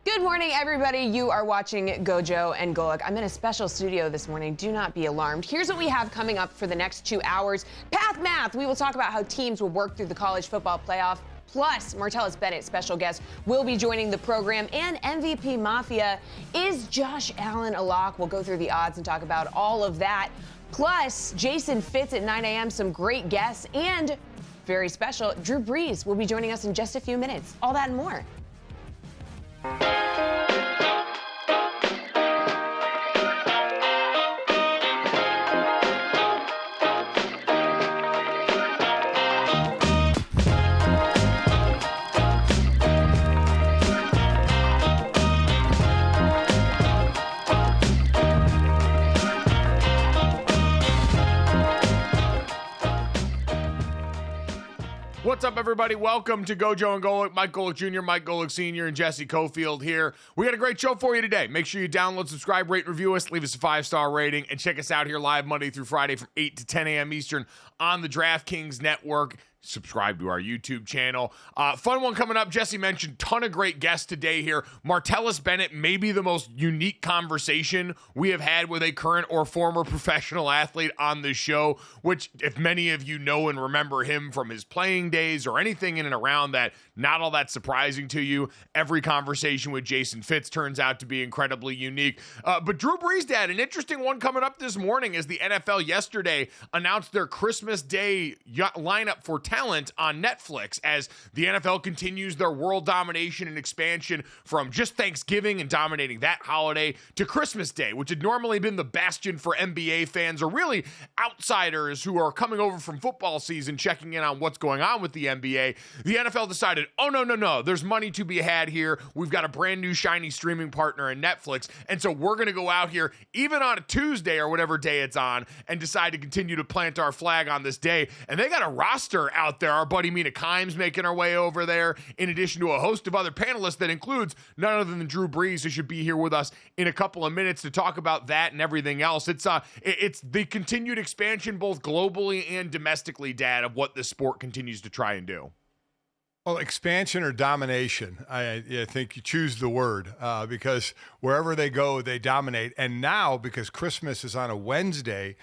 Good morning, everybody. You are watching GoJo and Golic. I'm in a special studio this morning. Do not be alarmed. Here's what we have coming up for the next 2 hours. Path Math. We will talk about how teams will work through the college football playoff. Plus, Martellus Bennett, special guest, will be joining the program. And MVP Mafia, is Josh Allen a lock? We'll go through the odds and talk about all of that. Plus, Jason Fitz at 9 a.m., some great guests, and very special, Drew Brees will be joining us in just a few minutes. All that and more. What's up, everybody? Welcome to GoJo and Golic. Mike Golic Jr., Mike Golic Sr., and Jesse Cofield here. We got a great show for you today. Make sure you download, subscribe, rate, review us, leave us a 5-star rating, and check us out here live Monday through Friday from 8 to 10 a.m. Eastern on the DraftKings Network. Subscribe to our YouTube channel. Fun one coming up. Jesse mentioned ton of great guests today here. Martellus Bennett, maybe the most unique conversation we have had with a current or former professional athlete on this show, which if many of you know and remember him from his playing days or anything in and around that, not all that surprising to you. Every conversation with Jason Fitz turns out to be incredibly unique. But Drew Brees, Dad, an interesting one coming up this morning as the NFL yesterday announced their Christmas Day lineup for talent on Netflix as the NFL continues their world domination and expansion from just Thanksgiving and dominating that holiday to Christmas Day, which had normally been the bastion for NBA fans or really outsiders who are coming over from football season checking in on what's going on with the NBA. The NFL decided, oh, no, there's money to be had here. We've got a brand new shiny streaming partner in Netflix, and so we're going to go out here even on a Tuesday or whatever day it's on and decide to continue to plant our flag on this day. And they got a roster out there. Our buddy Mina Kimes making her way over there, in addition to a host of other panelists that includes none other than Drew Brees, who should be here with us in a couple of minutes to talk about that and everything else. It's the continued expansion both globally and domestically, Dad, of what this sport continues to try and do. Well, expansion or domination, I think you choose the word because wherever they go, they dominate. And now, because Christmas is on a Wednesday,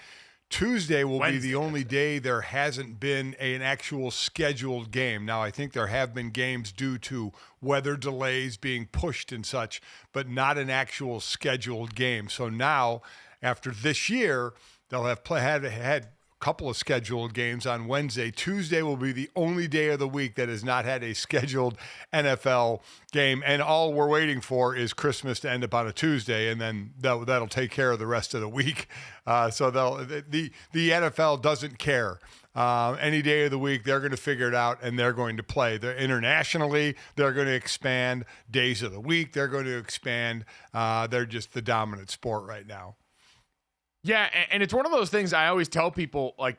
Tuesday will be the only day there hasn't been an actual scheduled game. Now, I think there have been games due to weather delays being pushed and such, but not an actual scheduled game. So now, after this year, they'll have had a couple of scheduled games on Wednesday. Tuesday will be the only day of the week that has not had a scheduled NFL game, and all we're waiting for is Christmas to end up on a Tuesday, and then that'll take care of the rest of the week. So the NFL doesn't care. Any day of the week, they're going to figure it out, and they're going to play. Internationally, they're going to expand. Days of the week, they're going to expand. They're just the dominant sport right now. Yeah, and it's one of those things I always tell people, like,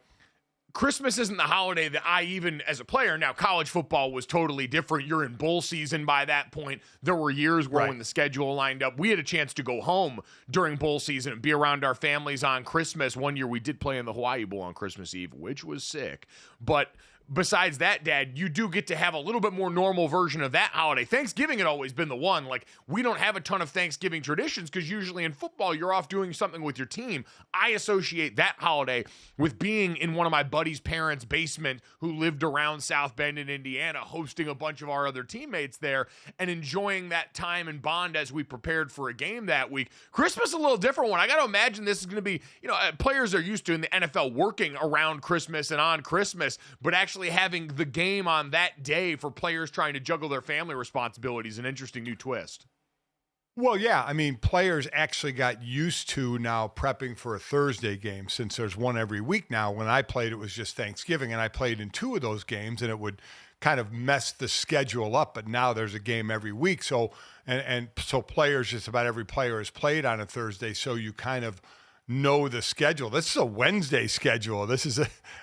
Christmas isn't the holiday that I even, as a player, now college football was totally different. You're in bowl season by that point. There were years where when the schedule lined up, we had a chance to go home during bowl season and be around our families on Christmas. One year we did play in the Hawaii Bowl on Christmas Eve, which was sick. But besides that, Dad, you do get to have a little bit more normal version of that holiday. Thanksgiving had always been the one. Like, we don't have a ton of Thanksgiving traditions because usually in football, you're off doing something with your team. I associate that holiday with being in one of my buddy's parents' basement who lived around South Bend in Indiana, hosting a bunch of our other teammates there and enjoying that time and bond as we prepared for a game that week. Christmas is a little different one. I got to imagine this is going to be, players are used to in the NFL working around Christmas and on Christmas, but actually having the game on that day for players trying to juggle their family responsibilities, an interesting new twist. Well, yeah. I mean, players actually got used to now prepping for a Thursday game since there's one every week now. When I played, it was just Thanksgiving, and I played in two of those games, and it would kind of messed the schedule up, but now there's a game every week. So, so players, just about every player has played on a Thursday. So you kind of know the schedule. This is a Wednesday schedule. This is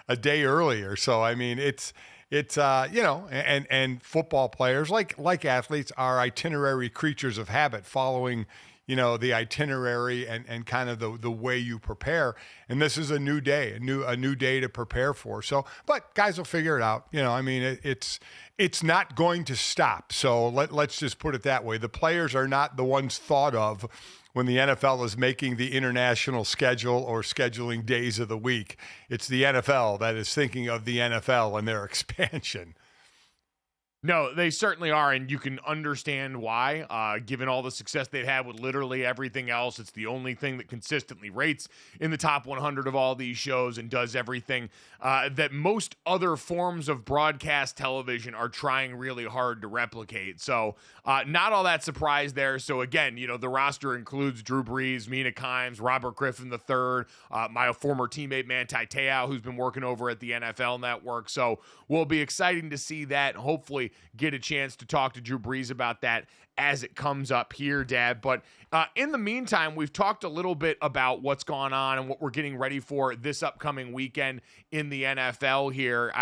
a day earlier. So, I mean, it's and football players like athletes are itinerary creatures of habit, following, the itinerary and kind of the way you prepare. And this is a new day, a new day to prepare for. So, but guys will figure it out. It's not going to stop. So let's just put it that way. The players are not the ones thought of when the NFL is making the international schedule or scheduling days of the week. It's the NFL that is thinking of the NFL and their expansion. No, they certainly are, and you can understand why, given all the success they've had with literally everything else. It's the only thing that consistently rates in the top 100 of all these shows and does everything that most other forms of broadcast television are trying really hard to replicate. So not all that surprise there. So again, the roster includes Drew Brees, Mina Kimes, Robert Griffin III, my former teammate Manti Te'o, who's been working over at the NFL Network. So we'll be exciting to see that. Hopefully get a chance to talk to Drew Brees about that as it comes up here, Dad. But in the meantime, we've talked a little bit about what's gone on and what we're getting ready for this upcoming weekend in the NFL here.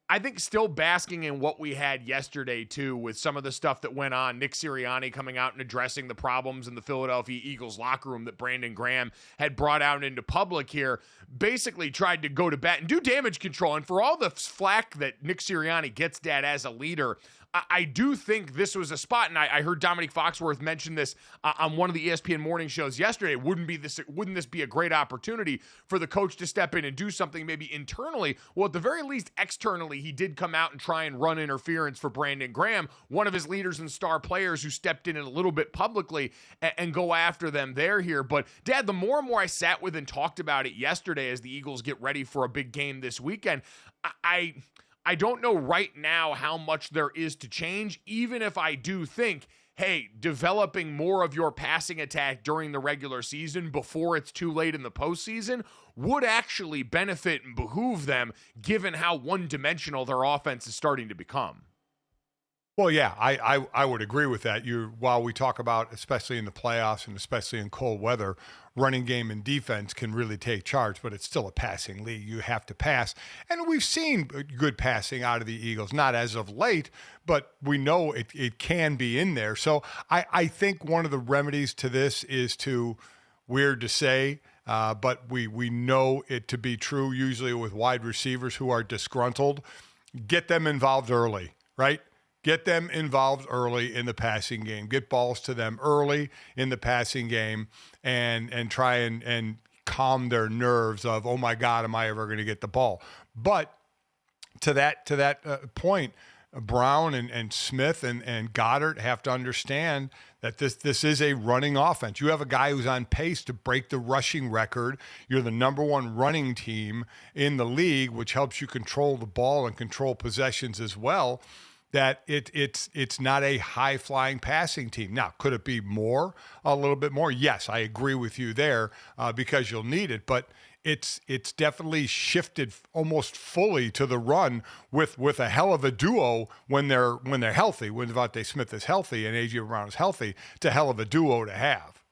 I think still basking in what we had yesterday, too, with some of the stuff that went on. Nick Sirianni coming out and addressing the problems in the Philadelphia Eagles locker room that Brandon Graham had brought out into public here, basically tried to go to bat and do damage control. And for all the flack that Nick Sirianni gets, Dad, as a leader, I do think this was a spot, and I heard Dominique Foxworth mention this on one of the ESPN morning shows yesterday. Wouldn't this be a great opportunity for the coach to step in and do something maybe internally? Well, at the very least, externally, he did come out and try and run interference for Brandon Graham, one of his leaders and star players who stepped in a little bit publicly and go after them there here. But, Dad, the more and more I sat with and talked about it yesterday as the Eagles get ready for a big game this weekend, I don't know right now how much there is to change, even if I do think, hey, developing more of your passing attack during the regular season before it's too late in the postseason would actually benefit and behoove them, given how one-dimensional their offense is starting to become. Well, yeah, I would agree with that. While we talk about, especially in the playoffs and especially in cold weather, running game and defense can really take charge, but it's still a passing league. You have to pass. And we've seen good passing out of the Eagles, not as of late, but we know it can be in there. So I think one of the remedies to this is weird to say, but we know it to be true, usually with wide receivers who are disgruntled. Get them involved early, right? Get them involved early in the passing game. Get balls to them early in the passing game and try and calm their nerves of, oh my God, am I ever going to get the ball? But to that point, Brown and Smith and Goddard have to understand that this is a running offense. You have a guy who's on pace to break the rushing record. You're the number one running team in the league, which helps you control the ball and control possessions as well. That it's not a high-flying passing team. Now, could it be more, a little bit more? Yes, I agree with you there because you'll need it. But it's definitely shifted almost fully to the run with a hell of a duo when they're healthy. When Devontae Smith is healthy and A.J. Brown is healthy, it's a hell of a duo to have.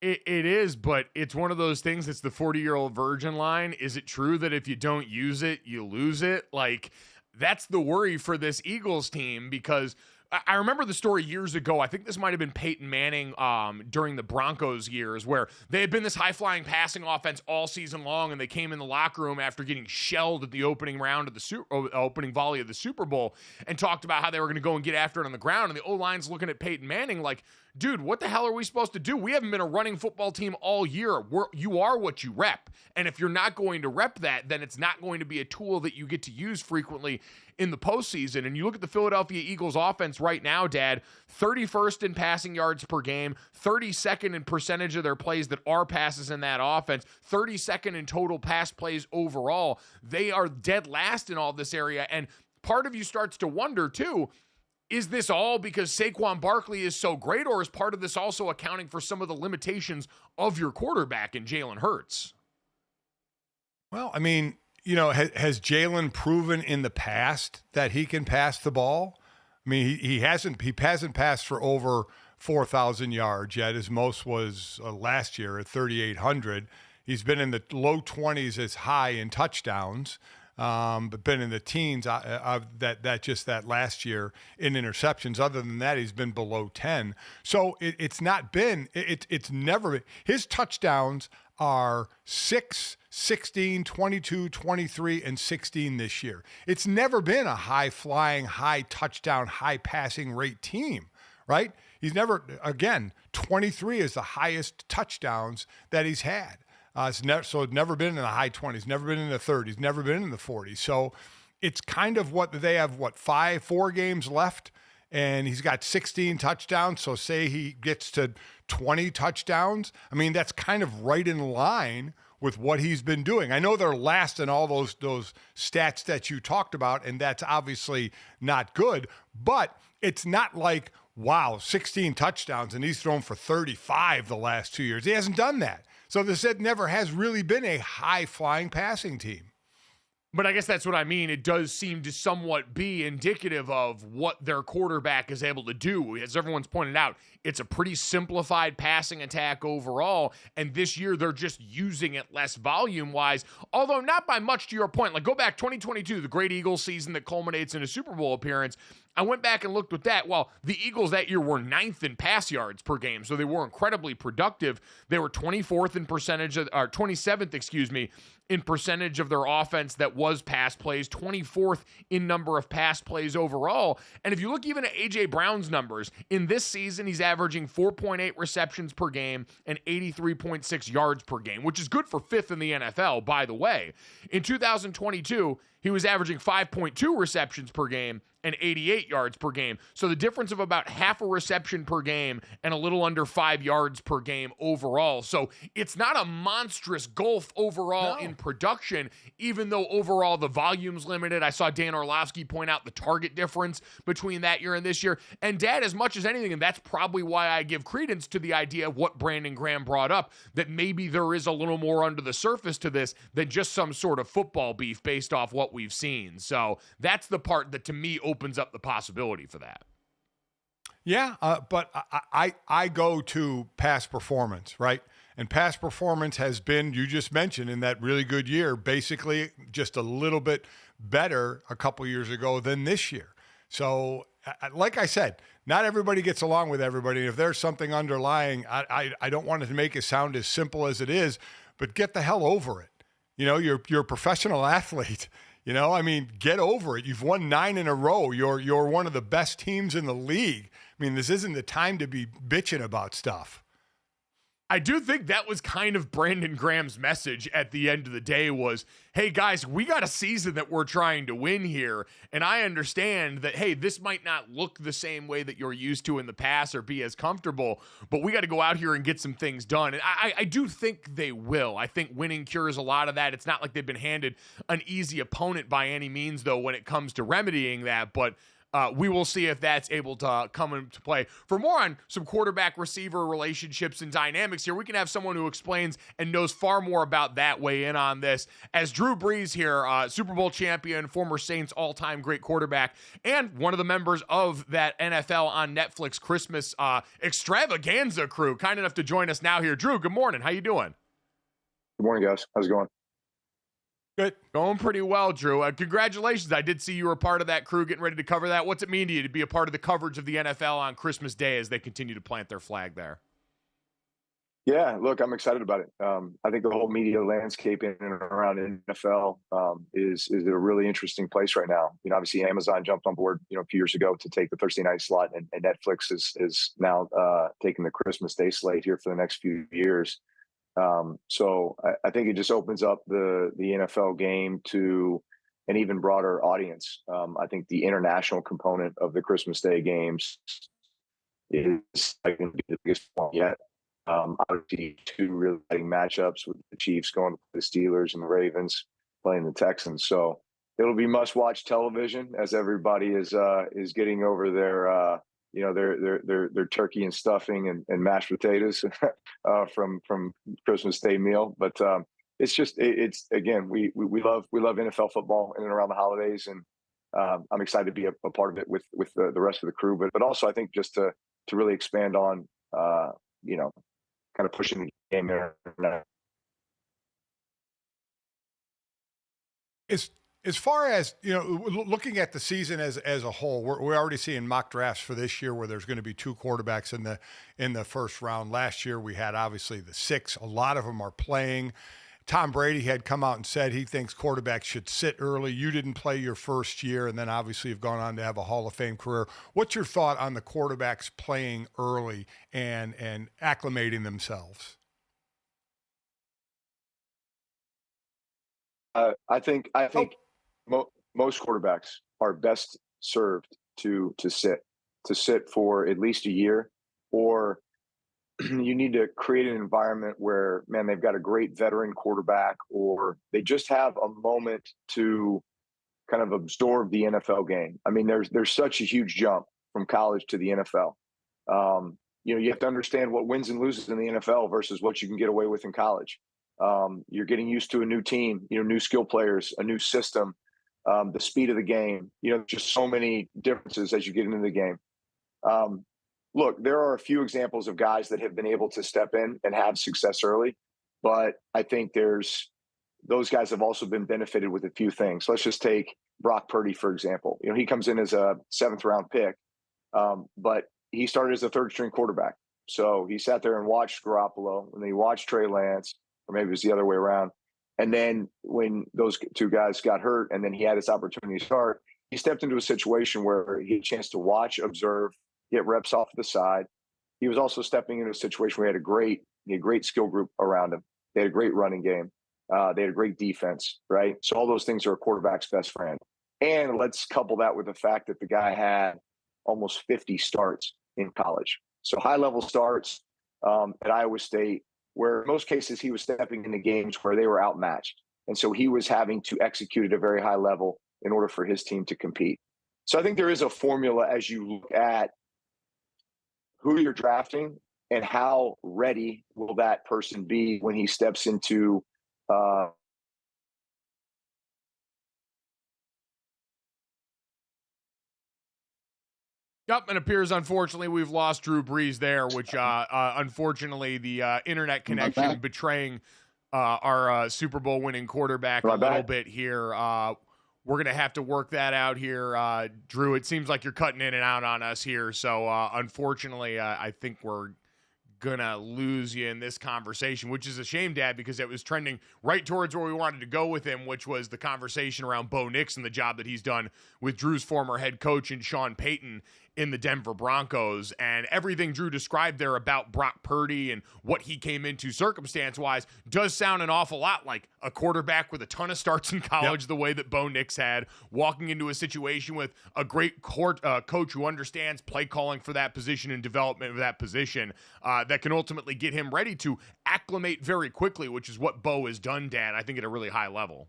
It is, but it's one of those things. It's the 40-year-old virgin line. Is it true that if you don't use it, you lose it? That's the worry for this Eagles team, because I remember the story years ago. I think this might have been Peyton Manning during the Broncos years, where they had been this high-flying passing offense all season long, and they came in the locker room after getting shelled at the opening round of the opening volley of the Super Bowl and talked about how they were going to go and get after it on the ground. And the O-line's looking at Peyton Manning like, dude, what the hell are we supposed to do? We haven't been a running football team all year. You are what you rep. And if you're not going to rep that, then it's not going to be a tool that you get to use frequently in the postseason. And you look at the Philadelphia Eagles offense right now, Dad, 31st in passing yards per game, 32nd in percentage of their plays that are passes in that offense, 32nd in total pass plays overall. They are dead last in all this area. And part of you starts to wonder, too, is this all because Saquon Barkley is so great, or is part of this also accounting for some of the limitations of your quarterback in Jalen Hurts? Well, I mean, has Jalen proven in the past that he can pass the ball? I mean, he hasn't passed for over 4,000 yards yet. His most was last year at 3,800. He's been in the low 20s as high in touchdowns, but been in the teens that last year in interceptions. Other than that, he's been below 10. So it's never been. His touchdowns are 6, 16, 22, 23, and 16 this year. It's never been a high-flying, high-touchdown, high-passing rate team, right? He's never, again, 23 is the highest touchdowns that he's had. It's never been in the high 20s, never been in the 30s, never been in the 40s. So it's kind of they have 4 games left, and he's got 16 touchdowns. So say he gets to 20 touchdowns. I mean, that's kind of right in line with what he's been doing. I know they're last in all those stats that you talked about, and that's obviously not good, but it's not like, wow, 16 touchdowns, and he's thrown for 35 the last 2 years. He hasn't done that. So this never has really been a high-flying passing team. But I guess that's what I mean. It does seem to somewhat be indicative of what their quarterback is able to do. As everyone's pointed out, it's a pretty simplified passing attack overall, and this year they're just using it less volume-wise, although not by much, to your point. Like, go back 2022, the great Eagles season that culminates in a Super Bowl appearance. I went back and looked at that. Well, the Eagles that year were 9th in pass yards per game, so they were incredibly productive. They were 24th in percentage, or 27th, in percentage of their offense that was pass plays, 24th in number of pass plays overall. And if you look even at A.J. Brown's numbers, in this season, he's averaging 4.8 receptions per game and 83.6 yards per game, which is good for 5th in the NFL, by the way. In 2022, he was averaging 5.2 receptions per game and 88 yards per game. So the difference of about half a reception per game and a little under 5 yards per game overall. So it's not a monstrous gulf overall in production, even though overall the volume's limited. I saw Dan Orlovsky point out the target difference between that year and this year. And Dad, as much as anything, and that's probably why I give credence to the idea of what Brandon Graham brought up, that maybe there is a little more under the surface to this than just some sort of football beef based off what we've seen. So that's the part that to me opens up the possibility for that. Yeah, but I go to past performance, right? And past performance has been, you just mentioned, in that really good year, basically just a little bit better a couple years ago than this year. So, like I said, not everybody gets along with everybody. If there's something underlying, I don't want it to make it sound as simple as it is, but get the hell over it. You know, you're a professional athlete. You know, I mean, get over it. You've won 9 in a row. You're one of the best teams in the league. I mean, this isn't the time to be bitching about stuff. I do think that was kind of Brandon Graham's message at the end of the day was, hey, guys, we got a season that we're trying to win here. And I understand that, hey, this might not look the same way that you're used to in the past or be as comfortable, but we got to go out here and get some things done. And I do think they will. I think winning cures a lot of that. It's not like they've been handed an easy opponent by any means, though, when it comes to remedying that. But we will see if that's able to come into play. For more on some quarterback-receiver relationships and dynamics here, we can have someone who explains and knows far more about that weigh in on this. As Drew Brees here, Super Bowl champion, former Saints all-time great quarterback, and one of the members of that NFL on Netflix Christmas extravaganza crew, kind enough to join us now here. Drew, good morning. How you doing? Good morning, guys. How's it going? Good. Going pretty well, Drew. Congratulations. I did see you were part of that crew getting ready to cover that. What's it mean to you to be a part of the coverage of the NFL on Christmas Day as they continue to plant their flag there? Yeah, look, I'm excited about it. I think the whole media landscape in and around NFL is a really interesting place right now. You know, obviously Amazon jumped on board, a few years ago to take the Thursday night slot, and Netflix is now taking the Christmas Day slate here for the next few years. So I think it just opens up the NFL game to an even broader audience. I think the international component of the Christmas Day games is going to be the biggest one yet. Obviously, 2 really exciting matchups with the Chiefs going to the Steelers and the Ravens playing the Texans. So it'll be must-watch television as everybody is getting over their their turkey and stuffing and mashed potatoes from Christmas Day meal. But it's just it's again we love NFL football in and around the holidays, and I'm excited to be a part of it with the rest of the crew. But also I think just to really expand on kind of pushing the game there. As far as, looking at the season as a whole, we're already seeing mock drafts for this year where there's going to be 2 quarterbacks in the first round. Last year we had obviously the 6. A lot of them are playing. Tom Brady had come out and said he thinks quarterbacks should sit early. You didn't play your first year, and then obviously you've gone on to have a Hall of Fame career. What's your thought on the quarterbacks playing early and acclimating themselves? I think most quarterbacks are best served to sit for at least a year, or you need to create an environment where, man, they've got a great veteran quarterback, or they just have a moment to kind of absorb the NFL game. I mean, there's such a huge jump from college to the NFL. You have to understand what wins and loses in the NFL versus what you can get away with in college. You're getting used to a new team, new skill players, a new system, the speed of the game, just so many differences as you get into the game. Look, there are a few examples of guys that have been able to step in and have success early, but I think those guys have also been benefited with a few things. Let's just take Brock Purdy, for example. He comes in as a 7th round pick, but he started as a 3rd string quarterback. So he sat there and watched Garoppolo, and then he watched Trey Lance, or maybe it was the other way around. And then when those 2 guys got hurt and then he had his opportunity to start, he stepped into a situation where he had a chance to watch, observe, get reps off the side. He was also stepping into a situation where he had a great skill group around him. They had a great running game. They had a great defense, right? So all those things are a quarterback's best friend. And let's couple that with the fact that the guy had almost 50 starts in college. So high-level starts at Iowa State, where in most cases he was stepping into games where they were outmatched. And so he was having to execute at a very high level in order for his team to compete. So I think there is a formula as you look at who you're drafting and how ready will that person be when he steps into Yep, it appears, unfortunately, we've lost Drew Brees there, which, unfortunately, the internet connection betraying our Super Bowl winning quarterback a little bit here. We're going to have to work that out here. Drew, it seems like you're cutting in and out on us here. So, unfortunately, I think we're going to lose you in this conversation, which is a shame, Dad, because it was trending right towards where we wanted to go with him, which was the conversation around Bo Nix and the job that he's done with Drew's former head coach and Sean Payton in the Denver Broncos. And everything Drew described there about Brock Purdy and what he came into circumstance-wise does sound an awful lot like a quarterback with a ton of starts in college, the way that Bo Nix had, walking into a situation with a great coach who understands play calling for that position and development of that position, that can ultimately get him ready to acclimate very quickly, which is what Bo has done, Dan, I think at a really high level.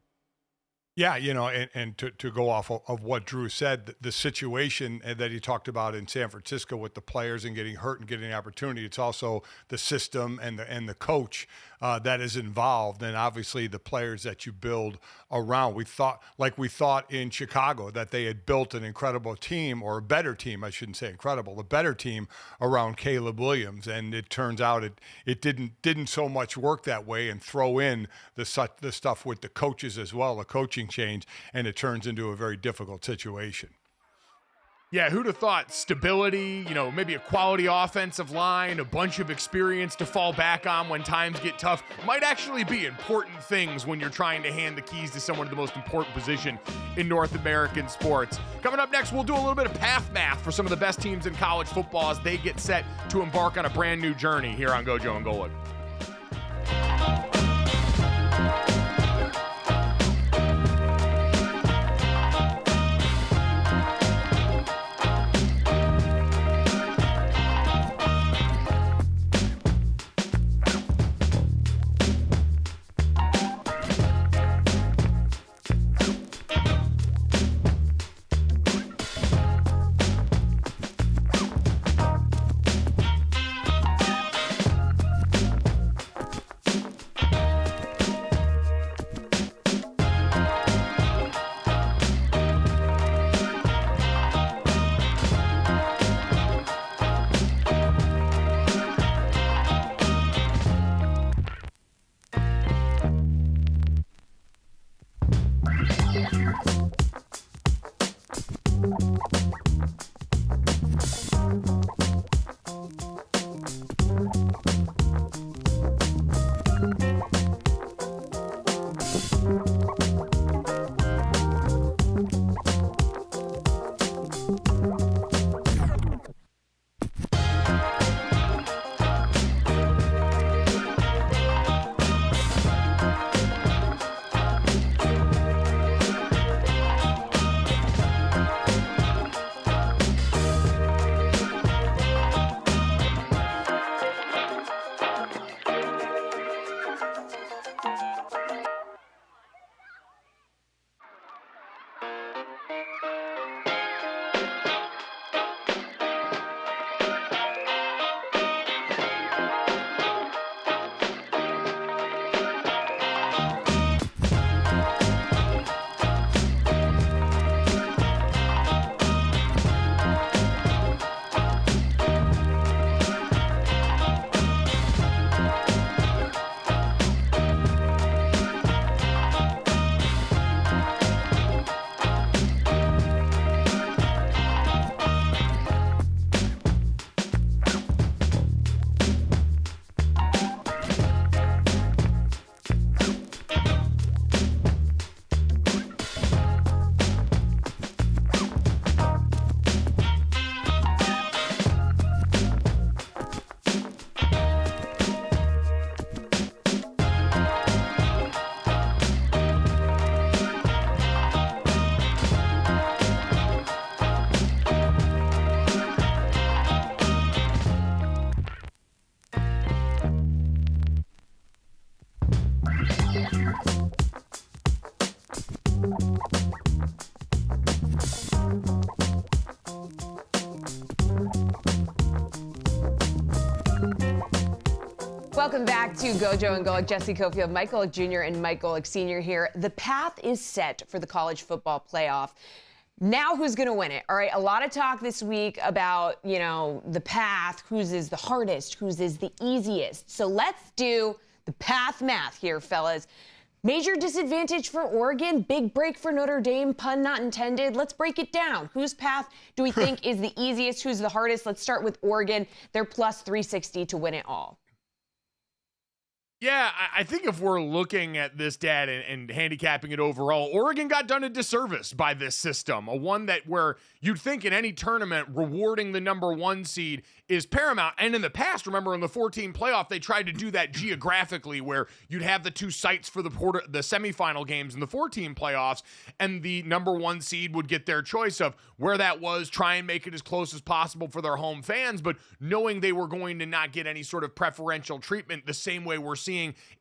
Yeah, and to go off of what Drew said, the situation that he talked about in San Francisco with the players and getting hurt and getting an opportunity, it's also the system and the coach that is involved, and obviously the players that you build around. We thought in Chicago that they had built an incredible team, or a better team, I shouldn't say incredible, a better team around Caleb Williams, and it turns out it didn't so much work that way, and throw in the stuff with the coaches as well, the coaching change, and it turns into a very difficult situation. Yeah, who'd have thought stability, maybe a quality offensive line, a bunch of experience to fall back on when times get tough might actually be important things when you're trying to hand the keys to someone in the most important position in North American sports. Coming up next, we'll do a little bit of path math for some of the best teams in college football as they get set to embark on a brand new journey here on GoJo and Golic. Welcome back to GoJo and Golic. Jesse Cofield, Mike Golic Jr. and Mike Golic Sr. here. The path is set for the college football playoff. Now who's going to win it? All right, a lot of talk this week about, the path, whose is the hardest, whose is the easiest. So let's do the path math here, fellas. Major disadvantage for Oregon, big break for Notre Dame, pun not intended. Let's break it down. Whose path do we think is the easiest? Who's the hardest? Let's start with Oregon. They're plus 360 to win it all. Yeah, I think if we're looking at this data and handicapping it overall, Oregon got done a disservice by this system, a one that where you'd think in any tournament rewarding the number one seed is paramount. And in the past, remember in the 14 playoff, they tried to do that geographically where you'd have the two sites for the semifinal games in the 14 playoffs, and the number one seed would get their choice of where that was, try and make it as close as possible for their home fans, but knowing they were going to not get any sort of preferential treatment the same way we're seeing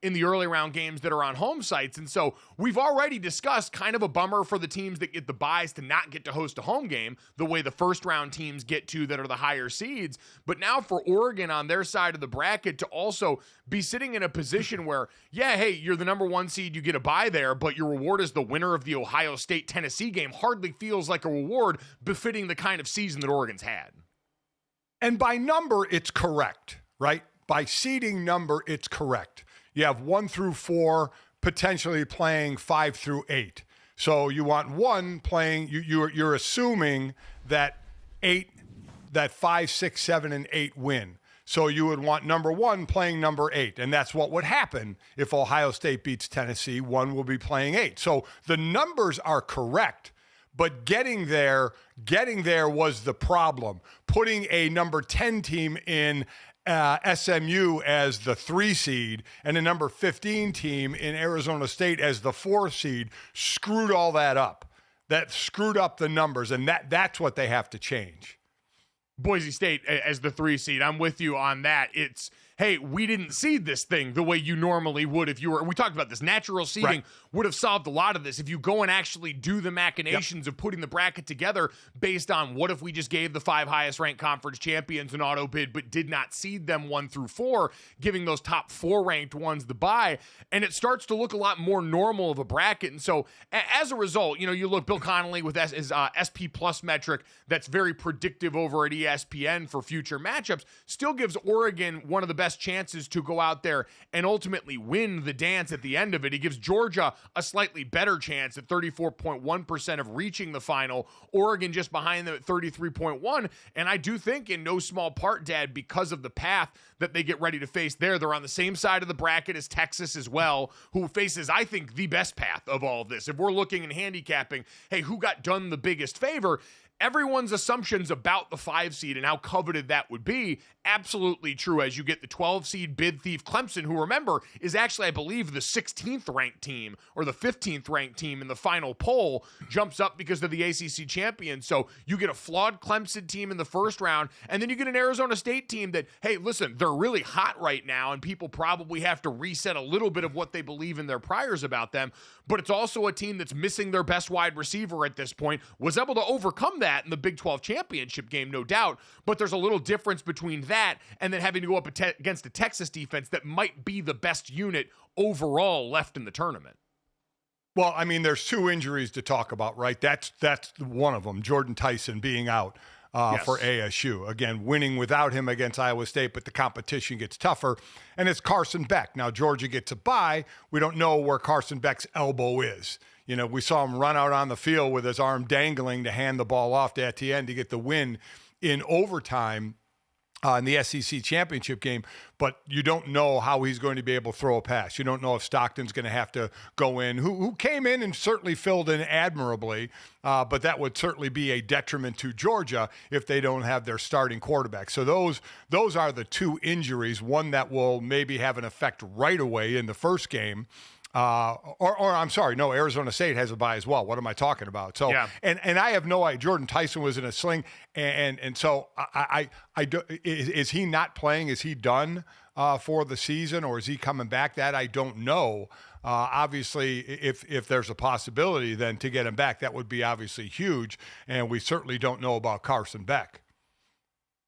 in the early round games that are on home sites. And so we've already discussed kind of a bummer for the teams that get the buys to not get to host a home game the way the first round teams get to that are the higher seeds. But now for Oregon on their side of the bracket to also be sitting in a position where, yeah, hey, you're the number one seed, you get a bye there, but your reward is the winner of the Ohio State-Tennessee game hardly feels like a reward befitting the kind of season that Oregon's had. And by number, it's correct, right? By seeding number, it's correct. You have 1 through 4 potentially playing 5 through 8. So you want one playing, you're assuming that 5, 6, 7, and 8 win. So you would want number one playing number 8. And that's what would happen if Ohio State beats Tennessee. One will be playing 8. So the numbers are correct, but getting there was the problem. Putting a number 10 team in SMU as the 3 seed and a number 15 team in Arizona State as the 4 seed screwed all that up. That screwed up the numbers, and that's what they have to change. Boise State as the 3 seed, I'm with you on that. It's, hey, we didn't seed this thing the way you normally would if you were, we talked about this, natural seeding would have solved a lot of this. If you go and actually do the machinations of putting the bracket together based on what if we just gave the 5 highest ranked conference champions an auto bid but did not seed them 1 through 4, giving those top 4 ranked ones the bye, and it starts to look a lot more normal of a bracket. And so as a result, you look Bill Connolly with his SP Plus metric that's very predictive over at ESPN for future matchups, still gives Oregon one of the best chances to go out there and ultimately win the dance at the end of it. He gives Georgia a slightly better chance at 34.1% of reaching the final. Oregon just behind them at 33.1%. And I do think in no small part, Dad, because of the path that they get ready to face there, they're on the same side of the bracket as Texas as well, who faces, I think, the best path of all of this. If we're looking and handicapping, hey, who got done the biggest favor? Everyone's assumptions about the 5 seed and how coveted that would be, absolutely true as you get the 12 seed bid thief Clemson, who, remember, is actually, I believe, the 16th ranked team or the 15th ranked team in the final poll, jumps up because of the ACC champion. So you get a flawed Clemson team in the first round, and then you get an Arizona State team that, hey, listen, they're really hot right now, and people probably have to reset a little bit of what they believe in their priors about them. But it's also a team that's missing their best wide receiver at this point, was able to overcome that in the Big 12 championship game, no doubt. But there's a little difference between that and then having to go up against a Texas defense that might be the best unit overall left in the tournament. Well, I mean, there's 2 injuries to talk about, right? That's one of them, Jordan Tyson being out for ASU. Again, winning without him against Iowa State, but the competition gets tougher. And it's Carson Beck. Now, Georgia gets a bye. We don't know where Carson Beck's elbow is. We saw him run out on the field with his arm dangling to hand the ball off to Etienne to get the win in overtime in the SEC championship game, but you don't know how he's going to be able to throw a pass. You don't know if Stockton's going to have to go in, who came in and certainly filled in admirably, but that would certainly be a detriment to Georgia if they don't have their starting quarterback. So those are the 2 injuries, one that will maybe have an effect right away in the first game. I'm sorry, no, Arizona State has a bye as well. What am I talking about? So, and I have no idea. Jordan Tyson was in a sling, and so is he not playing? Is he done for the season, or is he coming back? That I don't know. Obviously, if there's a possibility then to get him back, that would be obviously huge, and we certainly don't know about Carson Beck.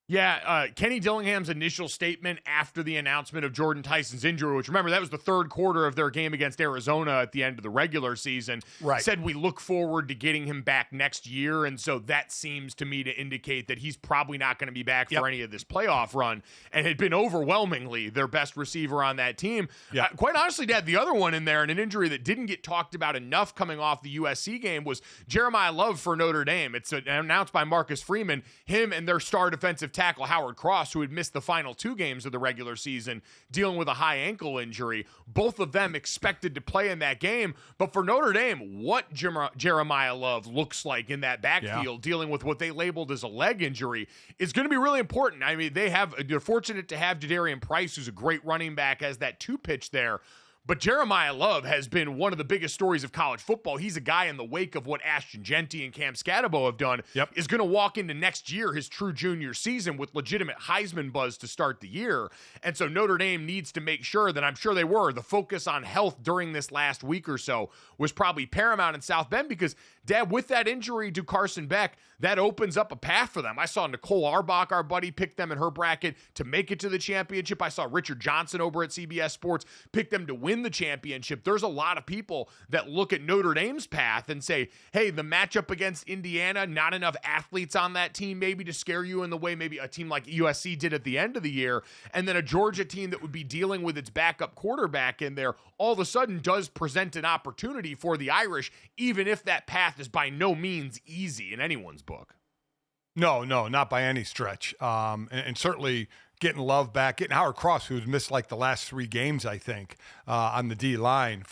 Yeah, Kenny Dillingham's initial statement after the announcement of Jordan Tyson's injury, which remember, that was the third quarter of their game against Arizona at the end of the regular season, said we look forward to getting him back next year. And so that seems to me to indicate that he's probably not going to be back for any of this playoff run, and had been overwhelmingly their best receiver on that team. Quite honestly, Dad, the other one in there, and an injury that didn't get talked about enough coming off the USC game, was Jeremiah Love for Notre Dame. It's announced by Marcus Freeman, him and their star defensive tackle Howard Cross, who had missed the final 2 games of the regular season dealing with a high ankle injury. Both of them expected to play in that game. But for Notre Dame, what Jeremiah Love looks like in that backfield, dealing with what they labeled as a leg injury, is going to be really important. I mean, they're fortunate to have Jadarian Price, who's a great running back, as that 2 pitch there. But Jeremiah Love has been one of the biggest stories of college football. He's a guy in the wake of what Ashton Genty and Cam Scatabo have done, is going to walk into next year, his true junior season, with legitimate Heisman buzz to start the year. And so Notre Dame needs to make sure that, I'm sure they were, the focus on health during this last week or so was probably paramount in South Bend, because, Dad, with that injury to Carson Beck, that opens up a path for them. I saw Nicole Arbach, our buddy, pick them in her bracket to make it to the championship. I saw Richard Johnson over at CBS Sports pick them to win the championship. There's a lot of people that look at Notre Dame's path and say, hey, the matchup against Indiana, not enough athletes on that team maybe to scare you in the way maybe a team like USC did at the end of the year. And then a Georgia team that would be dealing with its backup quarterback in there all of a sudden does present an opportunity for the Irish, even if that path is by no means easy in anyone's book. No, not by any stretch. And certainly getting Love back, getting Howard Cross, who's missed like the last 3 games, I think, on the D line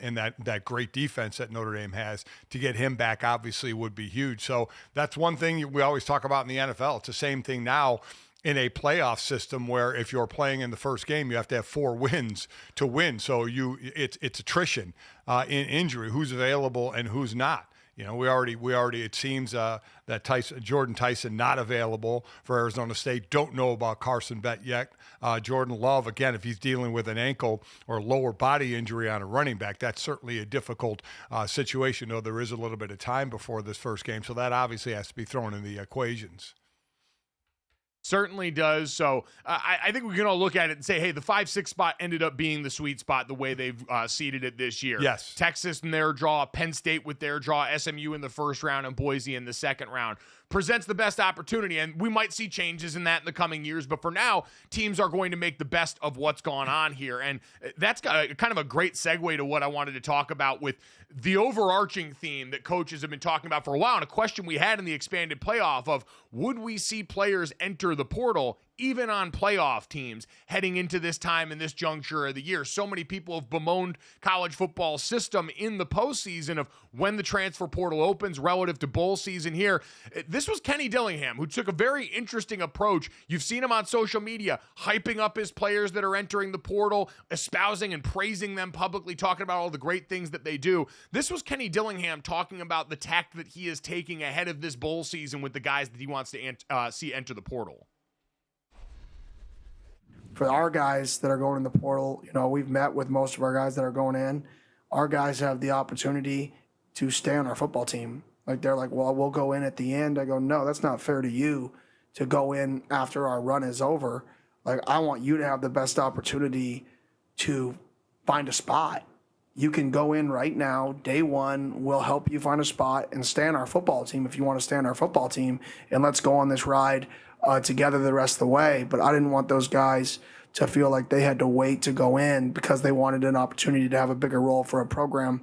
in that great defense that Notre Dame has, to get him back obviously would be huge. So that's one thing we always talk about in the NFL. It's the same thing now in a playoff system, where if you're playing in the first game, you have to have 4 wins to win. So it's attrition in injury, who's available and who's not. You know, we already it seems that Jordan Tyson not available for Arizona State. Don't know about Carson Beck yet. Jordan Love, again, if he's dealing with an ankle or lower body injury on a running back, that's certainly a difficult situation, though there is a little bit of time before this first game. So that obviously has to be thrown in the equations. Certainly does. So I think we can all look at it and say, hey, the 5-6 spot ended up being the sweet spot the way they've seeded it this year. Yes. Texas in their draw, Penn State with their draw, SMU in the first round, and Boise in the second round presents the best opportunity. And we might see changes in that in the coming years. But for now, teams are going to make the best of what's gone on here. And that's got kind of a great segue to what I wanted to talk about with the overarching theme that coaches have been talking about for a while, and a question we had in the expanded playoff of, would we see players enter the portal even on playoff teams heading into this time and this juncture of the year? So many people have bemoaned college football system in the postseason of when the transfer portal opens relative to bowl season here. This was Kenny Dillingham, who took a very interesting approach. You've seen him on social media hyping up his players that are entering the portal, espousing and praising them publicly, talking about all the great things that they do. This was Kenny Dillingham talking about the tact that he is taking ahead of this bowl season with the guys that he wants to see enter the portal. For our guys that are going in the portal, you know, we've met with most of our guys that are going in. Our guys have the opportunity to stay on our football team. Like, they're like, well, we'll go in at the end. I go, no, that's not fair to you to go in after our run is over. Like, I want you to have the best opportunity to find a spot. You can go in right now, day one, we'll help you find a spot and stay on our football team if you want to stay on our football team, and let's go on this ride together the rest of the way. But I didn't want those guys to feel like they had to wait to go in because they wanted an opportunity to have a bigger role for a program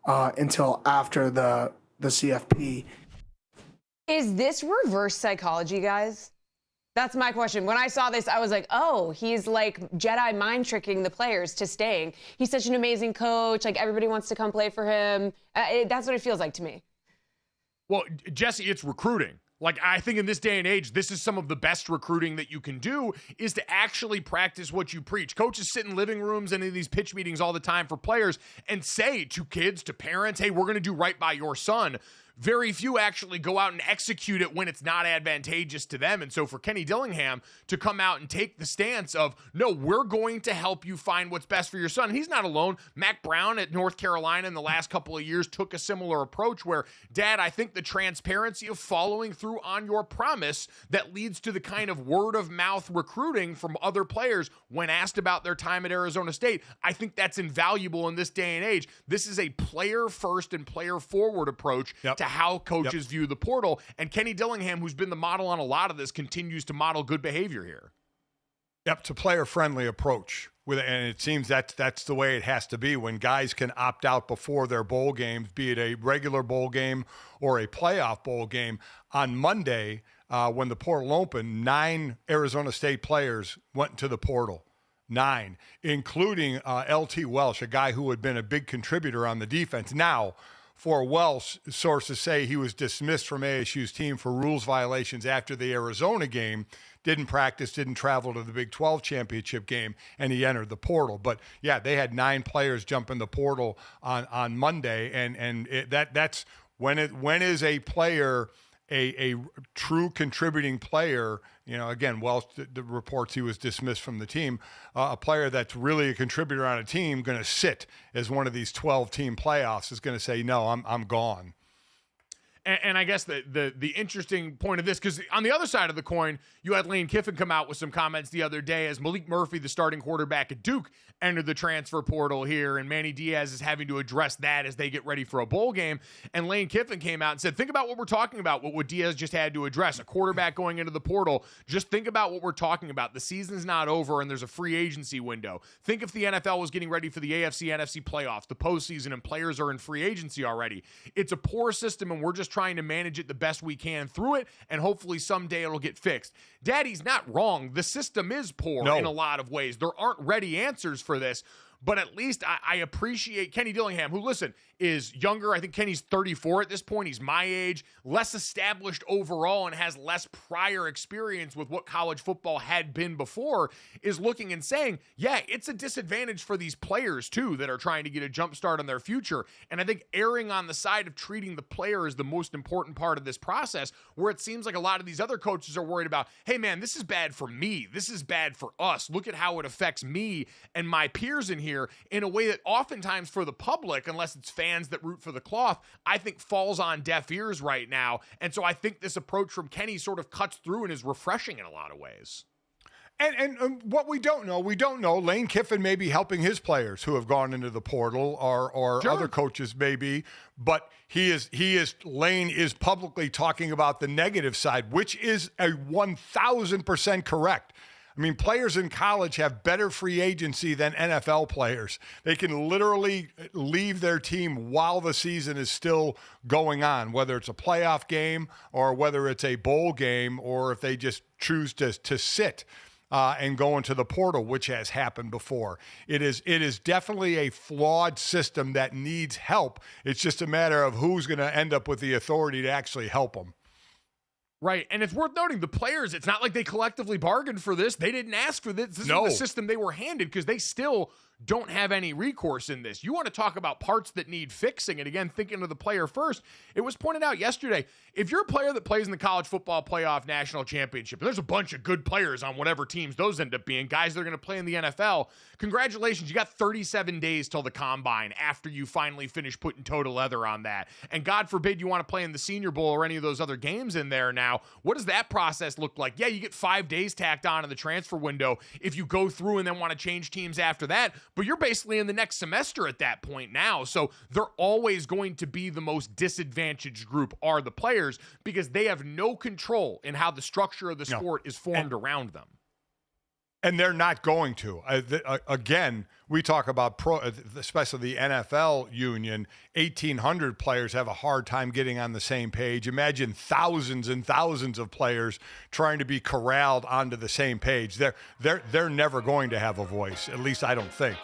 until after the CFP. Is this reverse psychology, guys? That's my question. When I saw this, I was like, oh, he's like Jedi mind tricking the players to staying. He's such an amazing coach. Like, everybody wants to come play for him. That's what it feels like to me. Well, Jesse, it's recruiting. Like, I think in this day and age, this is some of the best recruiting that you can do, is to actually practice what you preach. Coaches sit in living rooms and in these pitch meetings all the time for players and say to kids, to parents, hey, we're going to do right by your son. very few actually go out and execute it when it's not advantageous to them. And so for Kenny Dillingham to come out and take the stance of, no, we're going to help you find what's best for your son. He's not alone. Mac Brown at North Carolina in the last couple of years took a similar approach where, Dad, I think the transparency of following through on your promise that leads to the kind of word of mouth recruiting from other players when asked about their time at Arizona State, I think that's invaluable in this day and age. This is a player first and player forward approach to how coaches view the portal. And Kenny Dillingham, who's been the model on a lot of this, continues to model good behavior here. Yep, it's a player-friendly approach, and it seems that's the way it has to be when guys can opt out before their bowl games, be it a regular bowl game or a playoff bowl game. On Monday, when the portal opened, 9 Arizona State players went into the portal. 9, including L.T. Welsh, a guy who had been a big contributor on the defense. Now, for Welsh, sources say he was dismissed from ASU's team for rules violations after the Arizona game, didn't practice, didn't travel to the Big 12 championship game, and he entered the portal. But, yeah, they had 9 players jump in the portal on Monday, and that's when is a player a true contributing player. You know, again, Welsh, the reports he was dismissed from the team. A player that's really a contributor on a team going to sit as one of these 12-team playoffs is going to say, no, I'm gone. And I guess the interesting point of this, because on the other side of the coin, you had Lane Kiffin come out with some comments the other day as Malik Murphy, the starting quarterback at Duke, entered the transfer portal here, and Manny Diaz is having to address that as they get ready for a bowl game. And Lane Kiffin came out and said, think about what we're talking about, what Diaz just had to address, a quarterback going into the portal. Just think about what we're talking about. The season's not over, and there's a free agency window. Think if the NFL was getting ready for the AFC, NFC playoffs, the postseason, and players are in free agency already. It's a poor system, and we're just trying to manage it the best we can through it, and hopefully someday it'll get fixed. Daddy's not wrong. The system is poor in a lot of ways. There aren't ready answers for this, but at least I appreciate Kenny Dillingham, who, listen, is younger. I think Kenny's 34 at this point. He's my age, less established overall, and has less prior experience with what college football had been before, is looking and saying, yeah, it's a disadvantage for these players, too, that are trying to get a jump start on their future. And I think erring on the side of treating the player as the most important part of this process, where it seems like a lot of these other coaches are worried about, hey, man, this is bad for me. This is bad for us. Look at how it affects me and my peers in here in a way that oftentimes for the public, unless it's fans that root for the cloth, I think falls on deaf ears right now. And so I think this approach from Kenny sort of cuts through and is refreshing in a lot of ways. And what we don't know, Lane Kiffin may be helping his players who have gone into the portal or Sure. other coaches maybe, but Lane is publicly talking about the negative side, which is a 1,000% correct. I mean, players in college have better free agency than NFL players. They can literally leave their team while the season is still going on, whether it's a playoff game or whether it's a bowl game, or if they just choose to sit and go into the portal, which has happened before. It is definitely a flawed system that needs help. It's just a matter of who's going to end up with the authority to actually help them. Right, and it's worth noting, the players, it's not like they collectively bargained for this. They didn't ask for this. This is the system they were handed, because they still don't have any recourse in this. You want to talk about parts that need fixing, and again, thinking of the player first, it was pointed out yesterday, if you're a player that plays in the college football playoff national championship, and there's a bunch of good players on whatever teams those end up being, guys that are going to play in the NFL, congratulations, you got 37 days till the combine after you finally finish putting toe to leather on that. And God forbid you want to play in the Senior Bowl or any of those other games in there now. What does that process look like? Yeah, you get 5 days tacked on in the transfer window if you go through and then want to change teams after that, but you're basically in the next semester at that point now. So they're always going to be the most disadvantaged group, are the players, because they have no control in how the structure of the sport is formed around them. And they're not going to. Again, we talk about especially the NFL union, 1,800 players have a hard time getting on the same page. Imagine thousands and thousands of players trying to be corralled onto the same page. They're never going to have a voice, at least I don't think.